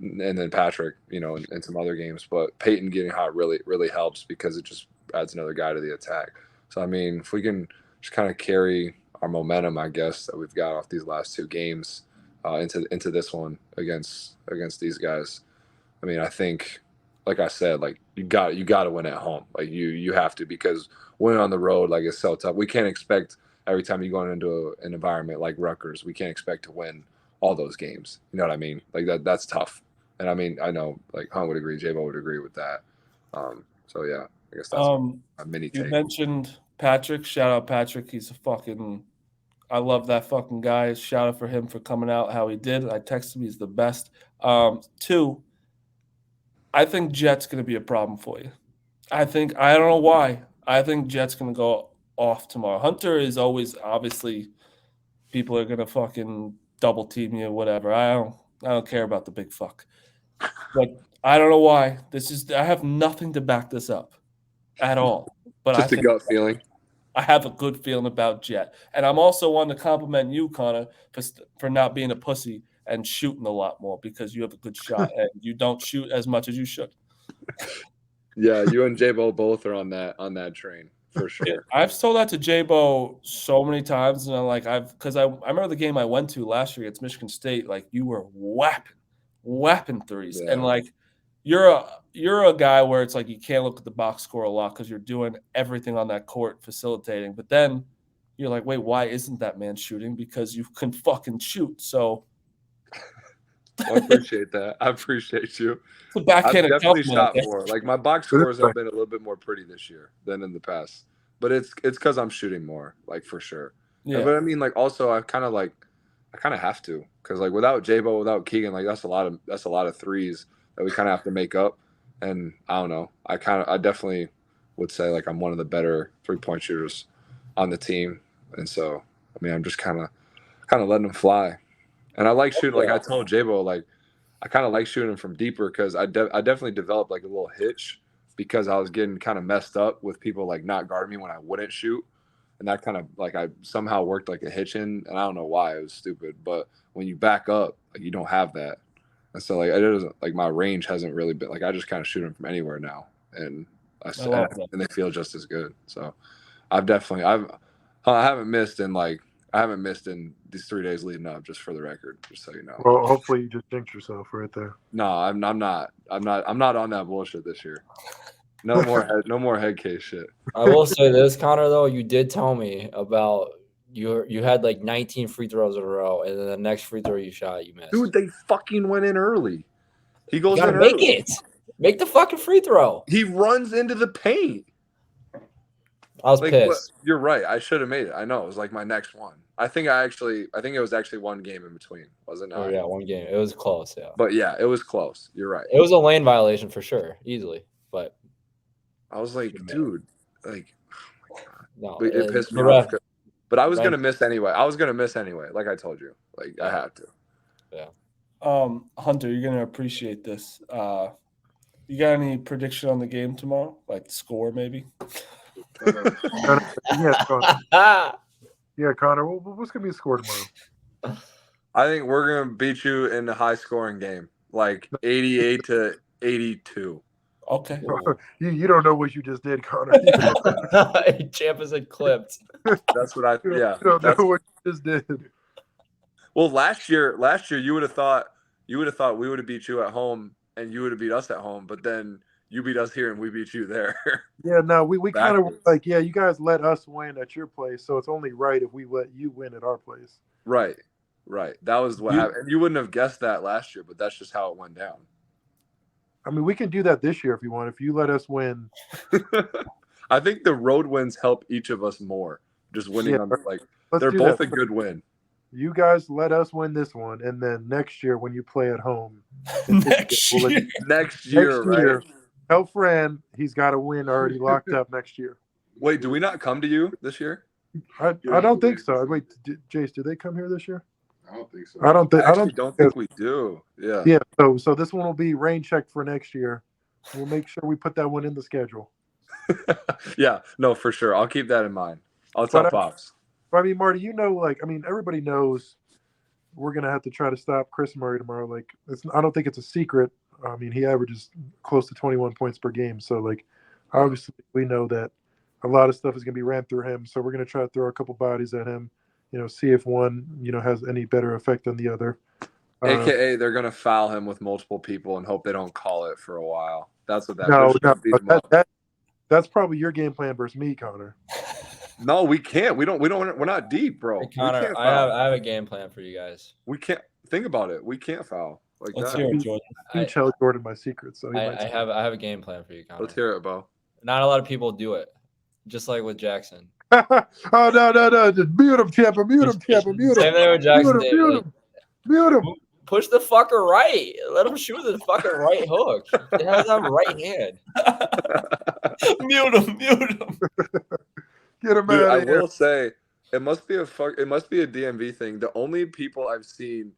S2: And then Patrick, in some other games. But Peyton getting hot really, really helps because it just adds another guy to the attack. So, I mean, if we can just kind of carry our momentum, I guess, that we've got off these last 2 games into this one against these guys. I mean, I think, like I said, like, you got to win at home. Like, you have to, because winning on the road, like, it's so tough. We can't expect every time you go into an environment like Rutgers, we can't expect to win all those games. You know what I mean? Like, that's tough. And I mean, I know, like, Hunt would agree, JBo would agree with that. So yeah, I guess that's a mini take.
S1: You mentioned Patrick. Shout out Patrick. He's I love that fucking guy. Shout out for him for coming out how he did. I texted him. He's the best. 2, I think Jet's going to be a problem for you. I don't know why. I think Jet's going to go off tomorrow. Hunter is always, obviously, people are going to fucking double team you, whatever. I don't care about the big fuck. But I don't know why. I have nothing to back this up at all. But
S2: just a gut feeling.
S1: I have a good feeling about Jet. And I'm also wanting to compliment you, Connor, for not being a pussy and shooting a lot more, because you have a good shot and you don't shoot as much as you should.
S2: Yeah, you and JBo both are on that train for sure.
S1: Yeah, I've told that to JBo so many times, and I'm like, because I remember the game I went to last year against Michigan State. Like, you were whapping threes,
S2: Yeah.
S1: and like, you're a guy where it's like you can't look at the box score a lot because you're doing everything on that court facilitating. But then you're like, wait, why isn't that man shooting? Because you can fucking shoot. So
S2: I appreciate that. I appreciate you.
S1: it's a backhanded
S2: I've definitely
S1: compliment.
S2: shot more. Like, my box scores have been a little bit more pretty this year than in the past. But it's because I'm shooting more, like, for sure.
S1: Yeah.
S2: But I mean, like, also I kind of have to, because, like, without JBo, without Keegan, like, that's a lot of threes that we kind of have to make up. And I don't know. I definitely would say, like, I'm one of the better 3-point shooters on the team. And so, I mean, I'm just kind of letting them fly. And I like shooting, like I told JBo, like, I kind of like shooting from deeper, because I definitely developed, like, a little hitch, because I was getting kind of messed up with people, like, not guarding me when I wouldn't shoot. And that kind of, like, I somehow worked like a hitch in, and I don't know why. It was stupid. But when you back up, like, you don't have that. And so, like, it doesn't, like, my range hasn't really been, like, I just kind of shoot them from anywhere now. And and they feel just as good. So I haven't missed in these 3 days leading up, just for the record, just so you know.
S4: Well, hopefully you just jinxed yourself right there.
S2: No, I'm not on that bullshit this year. No more head case shit.
S3: I will say this, Connor, though, you did tell me about you had like 19 free throws in a row, and then the next free throw you shot, you missed.
S2: Dude, they fucking went in early. He goes
S3: you gotta
S2: in
S3: make
S2: early.
S3: it. Make the fucking free throw.
S2: He runs into the paint.
S3: I was pissed.
S2: You're right. I should have made it. I know. It was like my next one. I think it was actually one game in between, wasn't it?
S3: Oh yeah, one game. It was close, yeah.
S2: But yeah, it was close. You're right.
S3: It was a lane violation for sure, easily. But
S2: I was like, dude, like, oh my God.
S3: No,
S2: it pissed me off. But I was gonna miss anyway. Like I told you. Like, I had to.
S3: Yeah.
S1: Hunter, you're gonna appreciate this. You got any prediction on the game tomorrow? Like the score, maybe?
S4: Yeah, Connor. What's gonna be the score tomorrow?
S2: I think we're gonna beat you in a high scoring game, like 88-82.
S1: Okay.
S4: You don't know what you just did, Connor.
S3: Champ is clipped.
S2: That's what I. Yeah.
S4: You don't know what you just did.
S2: Well, last year you would have thought we would have beat you at home and you would have beat us at home, but then you beat us here and we beat you there.
S4: Yeah, no, we kind of like, yeah, you guys let us win at your place, so it's only right if we let you win at our place.
S2: Right. That was what happened. And you wouldn't have guessed that last year, but that's just how it went down.
S4: I mean, we can do that this year if you want. If you let us win.
S2: I think the road wins help each of us more. Just winning on they're both a good win.
S4: You guys let us win this one, and then next year when you play at home,
S1: next year,
S2: right?
S4: Tell Fran he's got a win already locked up next year.
S2: Wait, do we not come to you this year?
S4: I don't think so. Wait, Jace, do they come here this year?
S2: I don't think so.
S4: I don't think
S2: we do. Yeah.
S4: Yeah. So this one will be rain checked for next year. We'll make sure we put that one in the schedule.
S2: Yeah. No, for sure. I'll keep that in mind. I'll tell Pops.
S4: I mean, Marty, everybody knows we're gonna have to try to stop Chris Murray tomorrow. Like, I don't think it's a secret. I mean, he averages close to 21 points per game. So, like, obviously, we know that a lot of stuff is gonna be ran through him. So we're gonna try to throw a couple bodies at him. See if one, has any better effect than the other.
S2: AKA, they're gonna foul him with multiple people and hope they don't call it for a while. That's what that.
S4: No, that's probably your game plan versus me, Connor.
S2: No, we can't. We don't. We're not deep, bro.
S3: Hey, Connor, I have a game plan for you guys.
S2: We can't think about it. We can't foul like
S1: Let's
S2: that.
S1: hear it, Jordan.
S4: You tell Jordan my secret, so
S3: I have a game plan for you, Connor.
S2: Let's hear it, Bo.
S3: Not a lot of people do it, just like with Jackson.
S4: Oh no! Just mute him, champ. Mute him.
S3: Same thing with Jackson.
S4: Mute him.
S3: Push the fucker right. Let him shoot the fucking right hook. He has a right hand.
S1: Mute him.
S4: Get him out of here.
S2: I will say it must be a DMV thing. The only people I've seen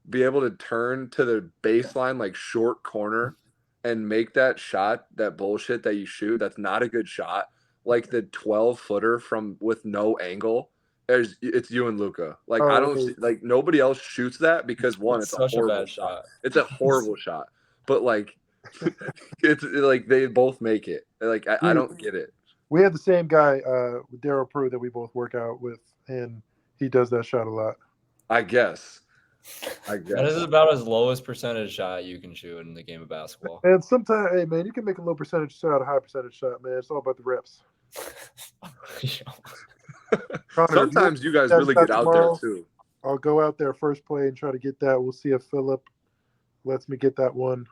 S2: be able to turn to the baseline like short corner and make that shot, that bullshit that you shoot, that's not a good shot. Like the 12-footer with no angle. It's you and Luca. Like I don't see, like nobody else shoots that because one, it's a horrible shot. It's a horrible shot. But like it's like they both make it. Like I don't get it.
S4: We have the same guy, Daryl Prue, that we both work out with, and he does that shot a lot.
S2: I guess.
S3: That is about as lowest percentage shot you can shoot in the game of basketball.
S4: And sometimes, hey man, you can make a low percentage shot, a high percentage shot, man. It's all about the reps. Connor,
S2: sometimes you guys really get out there too.
S4: I'll go out there first play and try to get that. We'll see if Phillip lets me get that one.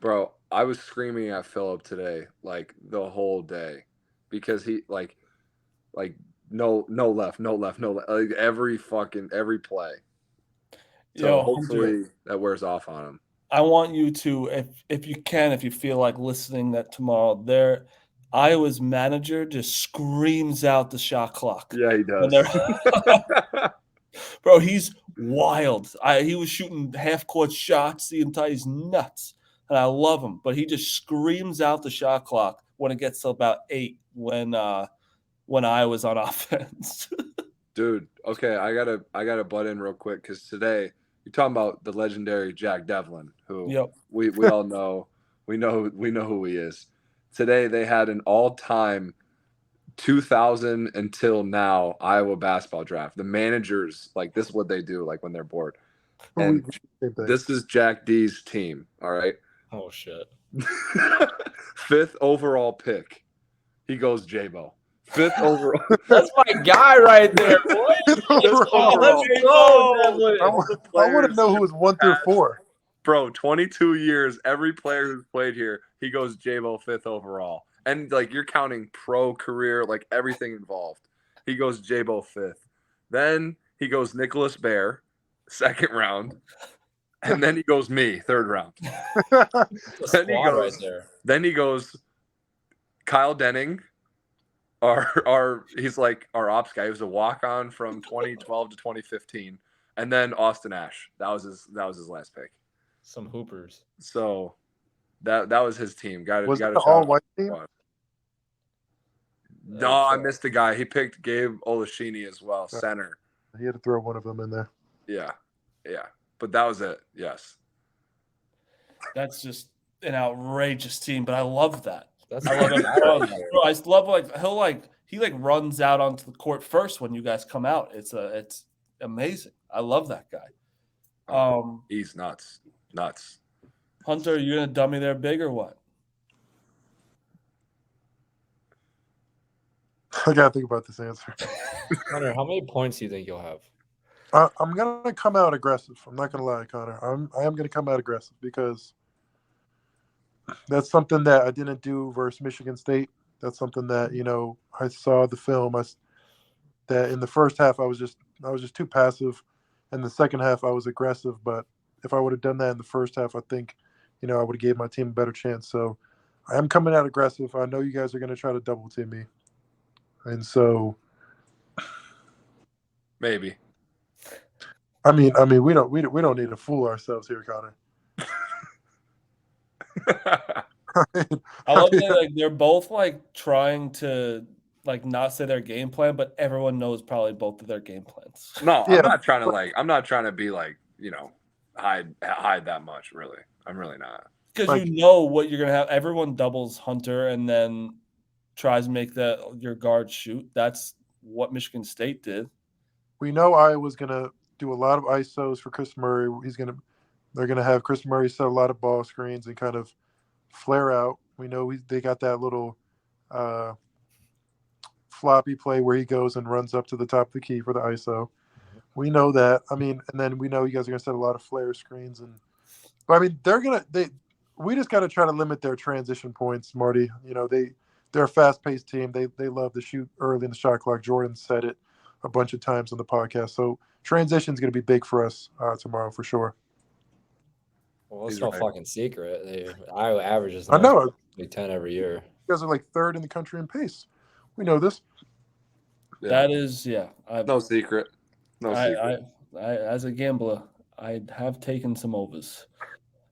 S2: Bro, I was screaming at Phillip today like the whole day because he like no left, like every play. So hopefully that wears off on him.
S1: I want you to, if you feel like listening, that tomorrow Iowa's manager just screams out the shot clock.
S2: Yeah, he does.
S1: Bro, he's wild. He was shooting half-court shots he's nuts. And I love him. But he just screams out the shot clock when it gets to about 8 when Iowa's on offense.
S2: Dude, okay, I gotta butt in real quick because today you're talking about the legendary Jack Devlin, who we all know. We know who he is. Today they had an all-time 2000 until now Iowa basketball draft. The managers, like, this is what they do, like, when they're bored. And this is Jack D's team, all right?
S3: Oh, shit.
S2: 5th overall pick. He goes JBo. 5th overall.
S3: That's my guy right there, boy. Let's go.
S4: I want to know who was 1 through 4.
S2: Bro, 22 years, every player who's played here, he goes JBo 5th overall. And, like, you're counting pro career, like, everything involved. He goes JBo 5th. Then he goes Nicholas Bear, 2nd round. And then he goes me, 3rd round. Then he goes Kyle Denning, he's like our ops guy. He was a walk-on from 2012 to 2015. And then Austin Ash. That was his last pick.
S3: Some hoopers.
S2: So that was his team.
S4: Was it the all-white team?
S2: No, I missed the guy. He picked Gabe Olashini as well, center.
S4: He had to throw one of them in there.
S2: Yeah. But that was it. Yes.
S1: That's just an outrageous team, but I love that.
S3: That's
S1: I love it. I love he runs out onto the court first when you guys come out. It's amazing. I love that guy.
S2: He's nuts.
S1: Hunter, are you gonna dummy there big or what?
S4: I gotta think about this answer.
S3: Hunter, how many points do you think you'll have?
S4: I'm gonna come out aggressive. I'm not gonna lie, Connor. I am gonna come out aggressive because that's something that I didn't do versus Michigan State. That's something that I saw the film. That in the first half I was just too passive, and the second half I was aggressive. But if I would have done that in the first half, I think I would have gave my team a better chance. So I am coming out aggressive. I know you guys are gonna try to double team me, and so
S2: maybe.
S4: I mean, we don't need to fool ourselves here, Connor.
S1: I love that they're both trying to not say their game plan, but everyone knows probably both of their game plans.
S2: No, yeah. I'm not trying to be hide that much, really. I'm really not.
S1: Because you know what you're gonna have. Everyone doubles Hunter and then tries to make your guard shoot. That's what Michigan State did.
S4: We know Iowa's gonna do a lot of ISOs for Chris Murray. They're gonna have Chris Murray set a lot of ball screens and kind of flare out. We know they got that little floppy play where he goes and runs up to the top of the key for the ISO. We know that. And then we know you guys are gonna set a lot of flare screens we just gotta try to limit their transition points, Marty. They're a fast-paced team. They love to shoot early in the shot clock. Jordan said it a bunch of times on the podcast. So transition is going to be big for us tomorrow for sure.
S3: Well, it's no fucking secret. Iowa averages Big 10 every year.
S4: You guys are third in the country in pace. We know this.
S1: Yeah. That is,
S2: no secret.
S1: I as a gambler, I have taken some overs.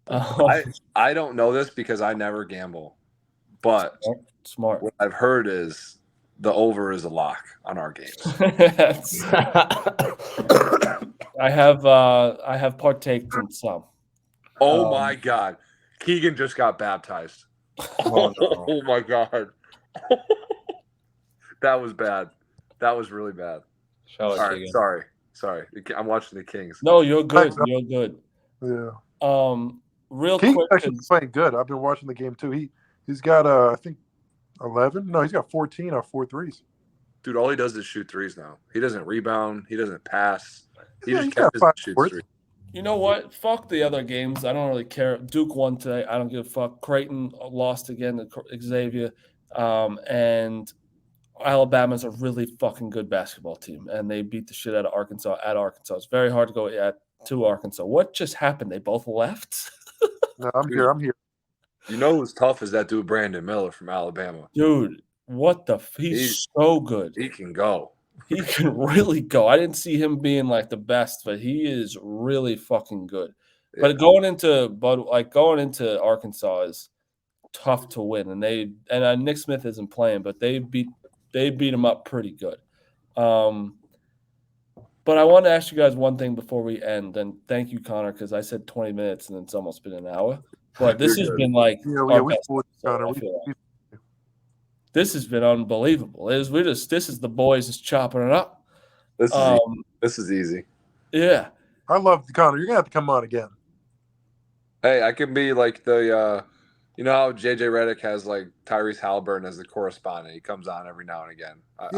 S2: I don't know this because I never gamble, but
S1: smart.
S2: What I've heard is the over is a lock on our games.
S1: I have partaked in some.
S2: Oh my God. Keegan just got baptized.
S3: Oh, no.
S2: Oh my God. That was bad. That was really bad.
S3: All right,
S2: Keegan. Sorry. I'm watching the Kings.
S1: No, you're good. You're good.
S4: Yeah.
S1: Real
S4: King
S1: quick.
S4: actually playing good. I've been watching the game too. He's got I think 11. No, he's got 14 off 4 threes.
S2: Dude, all he does is shoot threes now. He doesn't rebound. He doesn't pass. He just shoots threes.
S1: You know what? Fuck the other games. I don't really care. Duke won today. I don't give a fuck. Creighton lost again to Xavier. And Alabama's a really fucking good basketball team. And they beat the shit out of Arkansas at Arkansas. It's very hard to go to Arkansas. What just happened? They both left?
S4: No, I'm here.
S2: You know who's tough is that dude Brandon Miller from Alabama.
S1: Dude, what the he's so good.
S2: He can go.
S1: He can really go. I didn't see him being the best, but he is really fucking good. Yeah. But going into Arkansas is tough to win, and Nick Smith isn't playing, but they beat him up pretty good. But I want to ask you guys one thing before we end, and thank you, Connor, because I said 20 minutes and it's almost been an hour. But this has been this has been unbelievable. This is the boys just chopping it up.
S2: This is easy.
S1: Yeah.
S4: I love Connor. You're gonna have to come on again.
S2: Hey, I can be like the how JJ Redick has Tyrese Halliburton as the correspondent. He comes on every now and again. I'll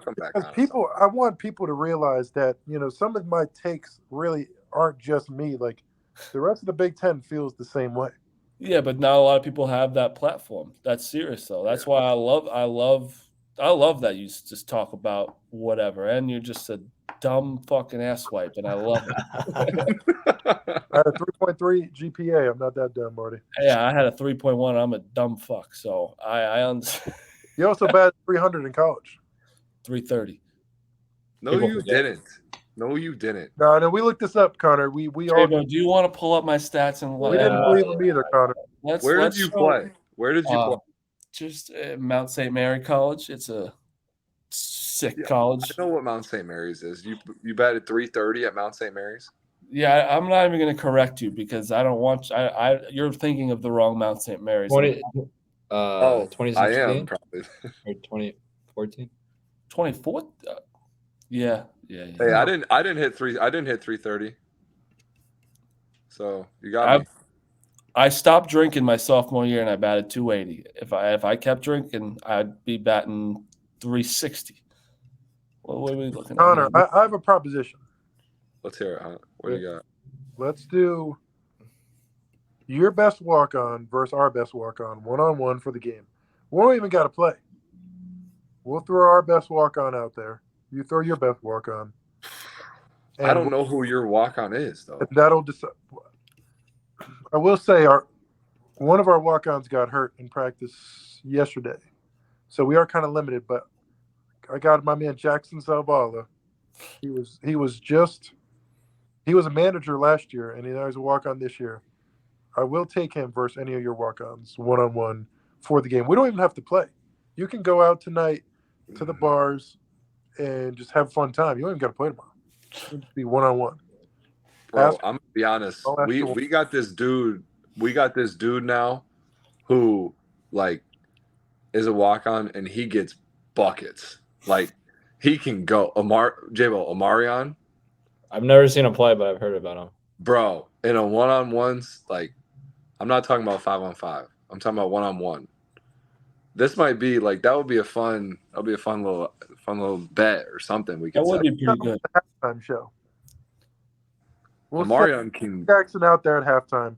S2: come back on.
S4: I want people to realize that some of my takes really aren't just me. The rest of the Big Ten feels the same way.
S1: Yeah, but not a lot of people have that platform. That's serious though. That's why I love that you just talk about whatever, and you're just a dumb fucking asswipe, and I love it.
S4: I had a 3.3 GPA. I'm not that dumb, Marty.
S1: Yeah, I had a 3.1. I'm a dumb fuck, so I understand.
S4: You also batted 300 in college.
S1: 330.
S2: No, you didn't. No, you didn't.
S4: No, we looked this up, Connor. We all.
S1: Do you want to pull up my stats and?
S4: We didn't believe him either, Connor.
S2: Where did you play? Where did you play?
S1: just Mount St. Mary College. It's a sick college.
S2: I know what Mount St. Mary's is. You batted 330 at Mount St. Mary's?
S1: Yeah, I'm not even going to correct you because I don't want you're thinking of the wrong Mount St. Mary's.
S3: 2016?
S2: I am probably.
S3: Or 2014?
S1: 24th? Yeah.
S2: Hey, I didn't hit 330. So you got me.
S1: I stopped drinking my sophomore year and I batted 280. If I kept drinking, I'd be batting 360. What are we looking at?
S4: Connor, I have a proposition.
S2: Let's hear it, huh? What do you got?
S4: Let's do your best walk-on versus our best walk-on, one-on-one for the game. We don't even got to play. We'll throw our best walk-on out there. You throw your best walk-on.
S2: I don't know who your walk-on is, though.
S4: That'll decide. I will say one of our walk-ons got hurt in practice yesterday, so we are kind of limited. But I got my man Jackson Salvala. He was a manager last year, and he's a walk-on this year. I will take him versus any of your walk-ons one-on-one for the game. We don't even have to play. You can go out tonight to the bars and just have a fun time. You don't even got to play tomorrow. It'll just be one-on-one.
S2: Bro, I'm gonna be honest. We got this dude. We got this dude now, who like is a walk-on, and he gets buckets. Like he can go. JBo Omarion.
S3: I've never seen him play, but I've heard about him. Bro,
S2: in a one-on-ones, like I'm not talking about 5-on-5. I'm talking about one-on-one. This might be like that would be a fun little bet or something. We could.
S1: That would be pretty good.
S4: Halftime show. We'll
S2: Marion can
S4: Jackson out there at halftime.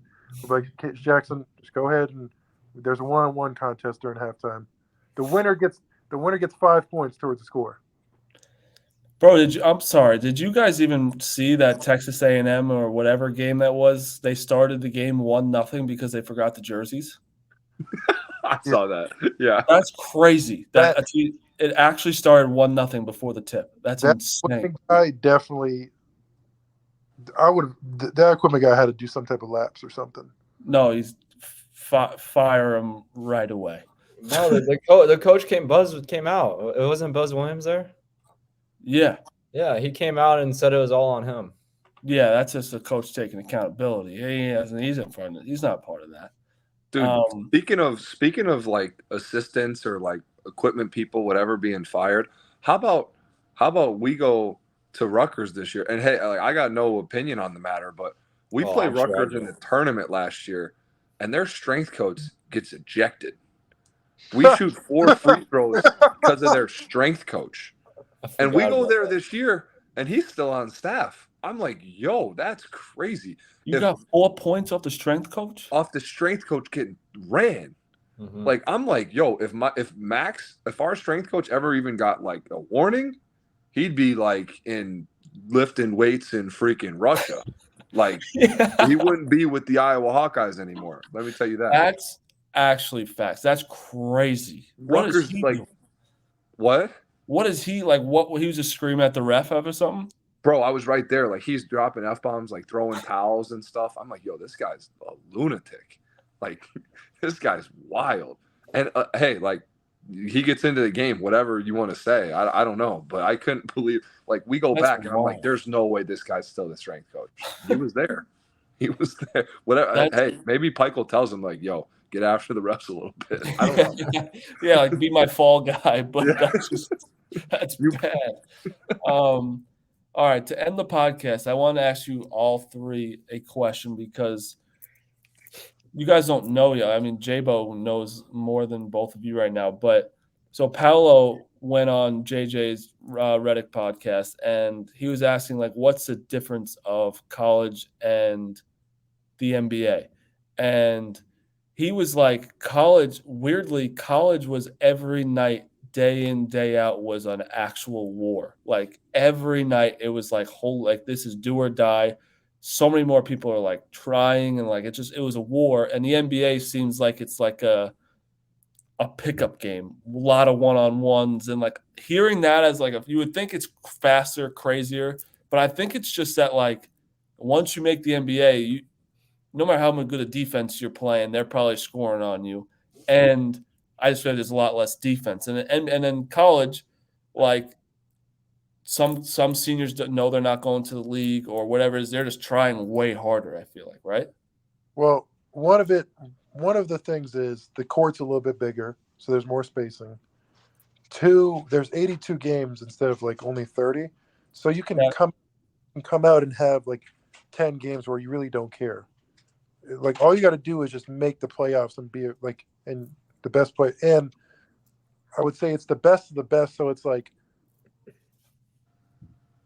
S4: We're like, Jackson, just go ahead and there's a one-on-one contest during halftime. The winner gets 5 points towards the score.
S1: Bro, I'm sorry. Did you guys even see that Texas A&M or whatever game that was? They started the game 1-0 because they forgot the jerseys.
S2: I saw that. Yeah,
S1: that's crazy. It actually started 1-0 before the tip. That's insane.
S4: I definitely. I would have. That equipment guy had to do some type of laps or something.
S1: No, he's fire him right away.
S3: No, the coach came out. It wasn't Buzz Williams there.
S1: Yeah,
S3: he came out and said it was all on him.
S1: Yeah, that's just the coach taking accountability. He's not part of that.
S2: Dude, speaking of like assistants or like equipment people, whatever, being fired. How about we go to Rutgers this year? And hey, I got no opinion on the matter, but we played Rutgers in the tournament last year, and their strength coach gets ejected. We shoot 4 free throws because of their strength coach, and we go there this year, and he's still on staff. I'm like, yo, that's crazy.
S1: You got 4 points off the strength coach?
S2: Off the strength coach getting ran. Mm-hmm. Like, I'm like, yo, if our strength coach ever even got like a warning, he'd be like in lifting weights in freaking Russia. Like, he wouldn't be with the Iowa Hawkeyes anymore. Let me tell you that.
S1: That's actually facts. That's crazy.
S2: Rutgers, what?
S1: What is he like? What he was just screaming at the ref or something?
S2: Bro, I was right there. Like, he's dropping F-bombs, like throwing towels and stuff. I'm like, yo, this guy's a lunatic. Like, this guy's wild. And hey, like, he gets into the game, whatever you want to say. I don't know. But I couldn't believe, like, we go back, and I'm like, there's no way this guy's still the strength coach. He was there. He was there. Whatever. Hey, maybe Peichel tells him, like, yo, get after the refs a little bit. I don't know.
S1: Yeah, like, be my fall guy. But that's bad. All right, to end the podcast, I want to ask you all three a question because you guys don't know yet. I mean, JBo knows more than both of you right now. But so Paolo went on JJ's Reddick podcast, and he was asking, like, what's the difference of college and the NBA? And he was like, college was every night, day in, day out, was an actual war. Like, every night it was like, this is do or die. So many more people are like trying, and like it was a war. And the NBA seems like it's like a pickup game, a lot of one-on-ones, and like hearing that as like you would think it's faster, crazier, but I think it's just that like once you make the NBA, no matter how good a defense you're playing, they're probably scoring on you. And I just feel like there's a lot less defense. And then college, like some seniors don't know they're not going to the league or whatever it is. They're just trying way harder, I feel like, right?
S4: Well, one of the things is the court's a little bit bigger, so there's more spacing. 2, there's 82 games instead of like only 30. So you can come out and have like 10 games where you really don't care. Like all you got to do is just make the playoffs and be like in the best play. And I would say it's the best of the best. So it's like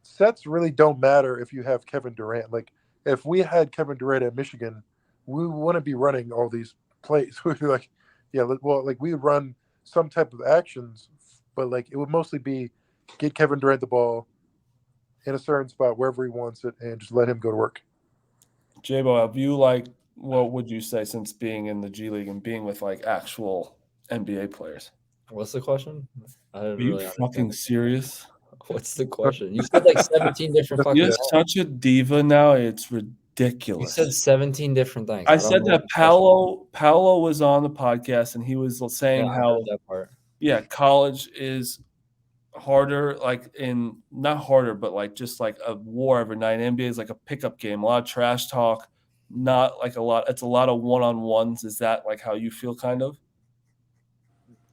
S4: sets really don't matter if you have Kevin Durant. Like if we had Kevin Durant at Michigan, we wouldn't be running all these plays. We'd be like, yeah, well, like we would run some type of actions, but like it would mostly be get Kevin Durant the ball in a certain spot wherever he wants it and just let him go to work.
S1: JBo, have you what would you say since being in the G League and being with like actual NBA players?
S3: What's the question?
S1: Are you fucking serious?
S3: What's the question? You said like 17 different fucking
S1: You're such a diva now. It's ridiculous.
S3: You said 17 different things.
S1: I said that Paolo was on the podcast and he was saying how
S3: that part.
S1: Yeah, college is harder, like not harder, but like just like a war every night. NBA is like a pickup game, a lot of trash talk, not like a lot. It's a lot of one-on-ones. Is that like how you feel, kind of?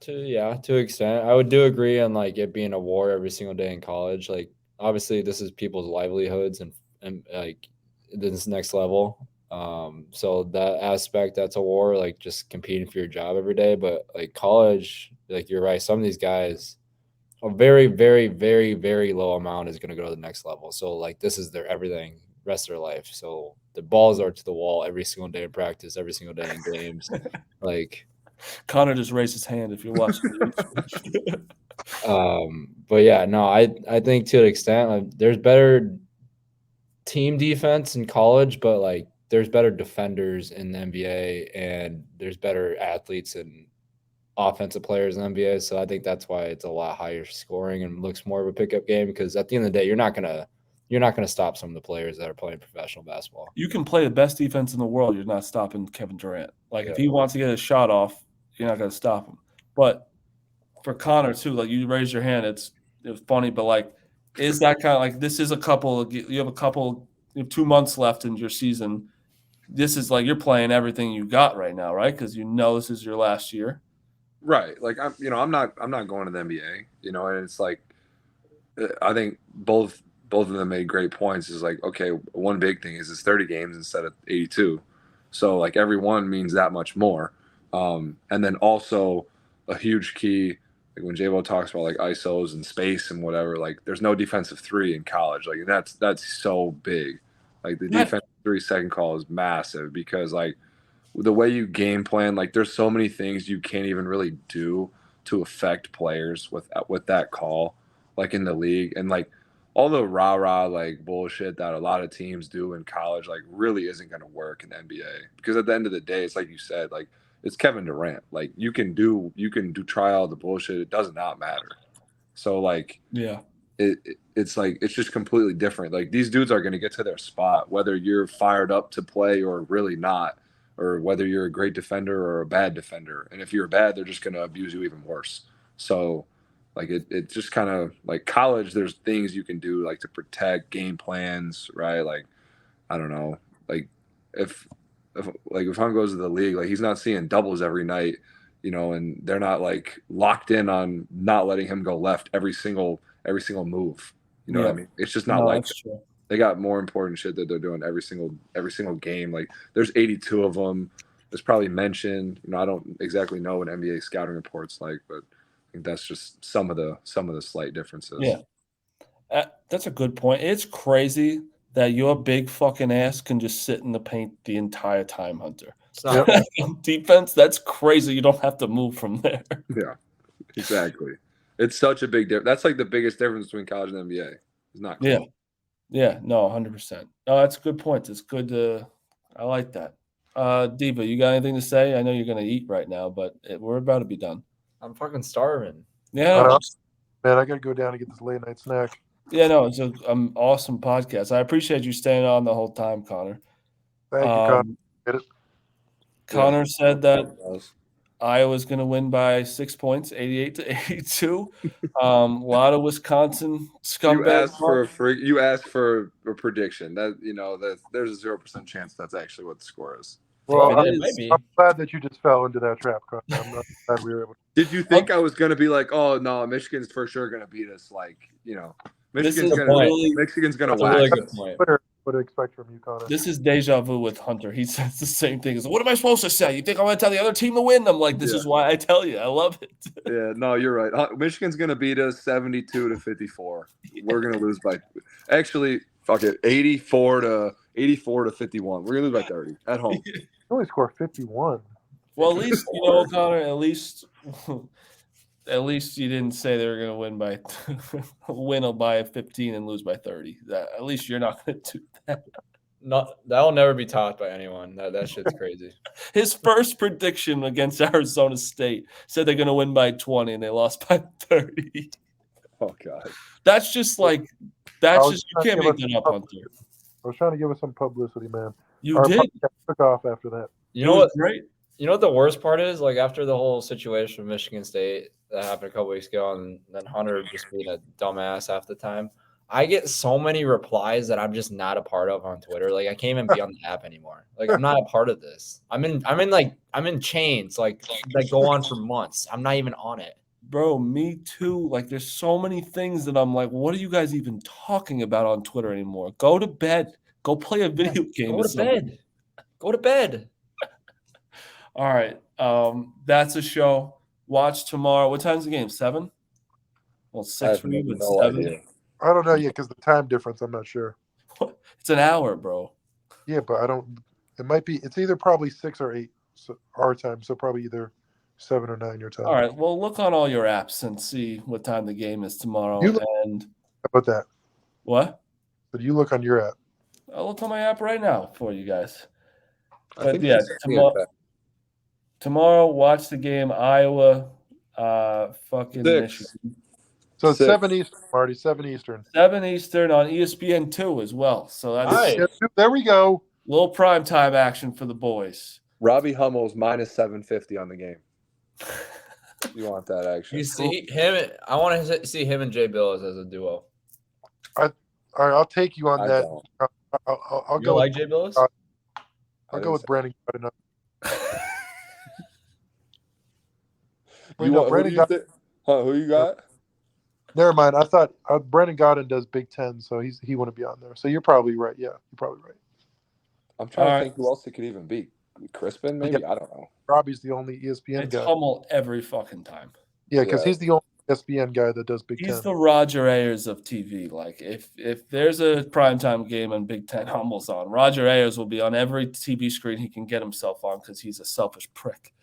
S3: To an extent, I would do agree on like it being a war every single day in college. Like obviously, this is people's livelihoods and like this next level. So that aspect, that's a war, like just competing for your job every day. But like college, like you're right, some of these guys, a very, very, very, very low amount is going to go to the next level. So like this is their everything, rest of their life. So the balls are to the wall every single day in practice, every single day in games. Like
S1: Connor just raised his hand if you're watching.
S3: But yeah, no, I think to an extent, like, there's better team defense in college, but like there's better defenders in the NBA and there's better athletes and offensive players in the NBA. So I think that's why it's a lot higher scoring and looks more of a pickup game, because at the end of the day, you're not gonna stop some of the players that are playing professional basketball.
S1: You can play the best defense in the world. You're not stopping Kevin Durant. Like if he wants to get a shot off, you're not going to stop him. But for Connor too, like you raised your hand, it's funny, but like, is that kind of like, this is you have 2 months left in your season. This is like you're playing everything you got right now, right? Because this is your last year.
S2: Right. Like I'm not going to the NBA, and it's like, I think both of them made great points. Is like, okay, one big thing is it's 30 games instead of 82. So like every one means that much more. And then also a huge key, like when JBo talks about like ISOs and space and whatever, like there's no defensive three in college. Like that's so big. Like the defensive 3-second call is massive, because like the way you game plan, like there's so many things you can't even really do to affect players with that call, like in the league. And like all the rah-rah like bullshit that a lot of teams do in college, like really isn't going to work in the NBA, because at the end of the day, it's like you said, like it's Kevin Durant. Like you can try all the bullshit. It does not matter. So like,
S1: yeah,
S2: it's like, it's just completely different. Like these dudes are going to get to their spot, whether you're fired up to play or really not, or whether you're a great defender or a bad defender. And if you're bad, they're just going to abuse you even worse. So like it just kind of like college, there's things you can do like to protect game plans, right? Like, I don't know, like if Hunt goes to the league, like he's not seeing doubles every night, and they're not like locked in on not letting him go left every single move. You know what I mean? It's just not like
S1: true.
S2: They got more important shit that they're doing every single game. Like there's 82 of them. There's probably mentioned. I don't exactly know what NBA scouting reports like, but I think that's just some of the slight differences.
S1: Yeah, that's a good point. It's crazy that your big fucking ass can just sit in the paint the entire time, Hunter. Defense, that's crazy. You don't have to move from there.
S2: Yeah, exactly. It's such a big difference. That's like the biggest difference between college and NBA. It's not close.
S1: Yeah, no, 100%. No, that's a good point. It's good to – I like that. Diva, you got anything to say? I know you're going to eat right now, but we're about to be done.
S3: I'm fucking starving.
S1: Yeah.
S4: Man, I got to go down and get this late night snack.
S1: Yeah, no, it's an awesome podcast. I appreciate you staying on the whole time, Connor.
S4: Thank you, Connor.
S1: Connor said that Iowa's going to win by 6 points, 88-82. A lot of Wisconsin scumbags.
S2: You asked for a prediction. That there's a 0% chance that's actually what the score is.
S4: Well,
S3: it might be.
S4: I'm glad that you just fell into that trap, Connor. I'm not glad we were able to.
S2: Did you think I was going to be like, oh no, Michigan's for sure going to beat us? Like, Michigan's going to
S3: a really
S2: wax
S3: good
S2: us.
S3: point.
S4: What to expect from you, Connor?
S1: This is deja vu with Hunter. He says the same thing. What am I supposed to say? You think I'm going to tell the other team to win? I'm like, this is why I tell you. I love it.
S2: Yeah, no, you're right. Michigan's going to beat us 72-54. We're going to lose by – actually, fuck it, 84-51. We're going to lose by 30 at home.
S4: You only score 51.
S1: Well, at least, Connor, at least you didn't say they were going to win by 15 and lose by 30. At least you're not going to do that.
S3: No, that'll never be topped by anyone. That shit's crazy.
S1: His first prediction against Arizona State said they're going to win by 20 and they lost by 30.
S2: Oh God,
S1: that's just you can't make that up, Hunter.
S4: I was trying to give us some publicity, man.
S1: You did.
S4: Took off after that.
S3: You know what?
S1: Great.
S3: You know what the worst part is? Like after the whole situation with Michigan State that happened a couple weeks ago, and then Hunter just being a dumbass half the time, I get so many replies that I'm just not a part of on Twitter. Like I can't even be on the app anymore. Like I'm not a part of this. I'm in chains like go on for months. I'm not even on it.
S1: Bro, me too. Like there's so many things that I'm like, what are you guys even talking about on Twitter anymore? Go to bed. Go play a video game.
S3: Go to bed. Go to bed.
S1: All right. That's a show. Watch tomorrow. What time's the game? 7? Well, 6 for me, but 7.
S2: Idea.
S4: I don't know yet because the time difference. I'm not sure.
S1: It's an hour, bro.
S4: Yeah, but I don't. It might be. It's either probably 6 or 8 our time. So probably either 7 or 9 your time.
S1: All right. Well, look on all your apps and see what time the game is tomorrow.
S4: How about that?
S1: What?
S4: But you look on your app.
S1: I'll look on my app right now for you guys.
S2: I
S1: But yeah, tomorrow, watch the game. Iowa, fucking
S2: 6.
S1: Michigan.
S4: So it's 7 Eastern, Marty. 7 Eastern.
S1: 7 Eastern on ESPN2 as well. So that's
S3: Nice.
S4: There we go.
S1: little prime time action for the boys.
S2: Robbie Hummel's minus 750 on the game. You want that action?
S3: You see him? I want to see him and JBo as a duo.
S4: All right, I'll take you on
S2: I
S4: that.
S2: don't.
S4: I'll
S3: You
S4: go
S3: like
S4: with,
S3: JBo?
S4: I'll go with Brandon.
S2: Who you got?
S4: Never mind. I thought Brandon Godden does Big Ten, so he wouldn't be on there. So you're probably right. Yeah, you're probably right.
S2: I'm trying to think who else it could even be. Crispin, maybe?
S4: Yeah.
S2: I don't know.
S4: Robbie's the only ESPN
S1: It's
S4: guy.
S1: Hummel every fucking time.
S4: Yeah, because he's the only ESPN guy that does Big
S1: He's
S4: Ten.
S1: the Roger Ayers of TV. Like if there's a primetime game on Big Ten, Hummel's on. Roger Ayers will be on every TV screen he can get himself on because he's a selfish prick.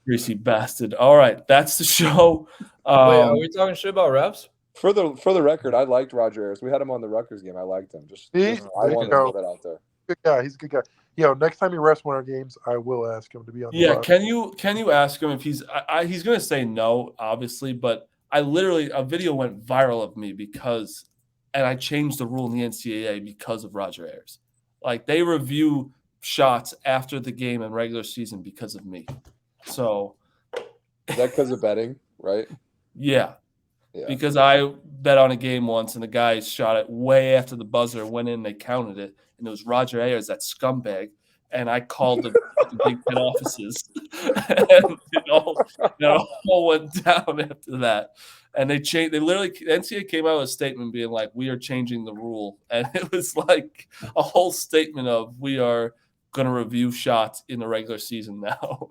S1: Greasy bastard. All right, that's the show.
S3: Wait, are we talking shit about refs?
S2: For the record, I liked Roger Ayers. We had him on the Rutgers game. I liked him. I wanted to put that out there.
S4: Good guy. He's a good guy. Next time he refs one of our games, I will ask him to be on.
S1: Yeah, can you ask him if he's going to say no, obviously, but a video went viral of me and I changed the rule in the NCAA because of Roger Ayers. Like they review shots after the game and regular season because of me. So
S2: is that because of betting, right?
S1: Yeah. Because I bet on a game once and the guy shot it way after the buzzer went in, they counted it, and it was Roger Ayers, that scumbag, and I called the Big Ten offices, and it all went down after that. And they changed. The NCAA came out with a statement being like, "We are changing the rule," and it was like a whole statement of we are going to review shots in the regular season now.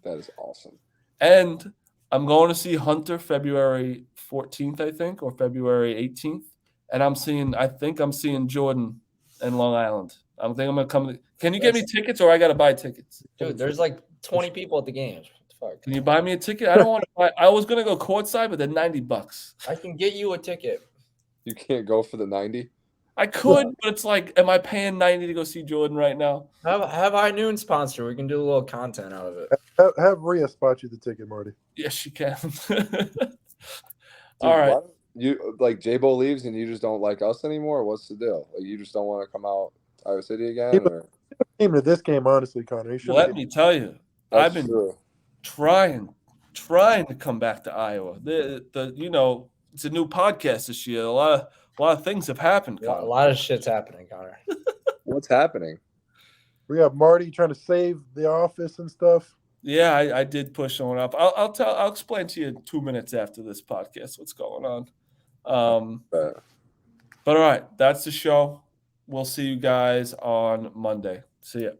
S2: That is awesome.
S1: And I'm going to see Hunter February 14th, I think, or February 18th. And I think I'm seeing Jordan in Long Island. I think I'm going to come. Can you get me tickets or I got to buy tickets?
S3: Dude, there's like 20 people at the games. What the fuck?
S1: Can you buy me a ticket? I don't want to buy. I was going to go courtside, but they're $90.
S3: I can get you a ticket.
S2: You can't go for the 90?
S1: I could, but it's like, am I paying $90 to go see Jordan right now?
S3: Have High Noon sponsor. We can do a little content out of it.
S4: Have Rhea spot you the ticket, Marty.
S1: Yes, she can.
S2: Dude,
S1: all right.
S2: You like JBo leaves and you just don't like us anymore? What's the deal? Like you just don't want to come out Iowa City again?
S4: He came to this game, honestly, Connor.
S1: Let me tell you, I've been trying to come back to Iowa. It's a new podcast this year. A lot of things have happened.
S3: A lot of shit's happening, Connor.
S2: What's happening?
S4: We have Marty trying to save the office and stuff.
S1: Yeah, I did push someone up. I'll explain to you in 2 minutes after this podcast what's going on. But all right, that's the show. We'll see you guys on Monday. See ya.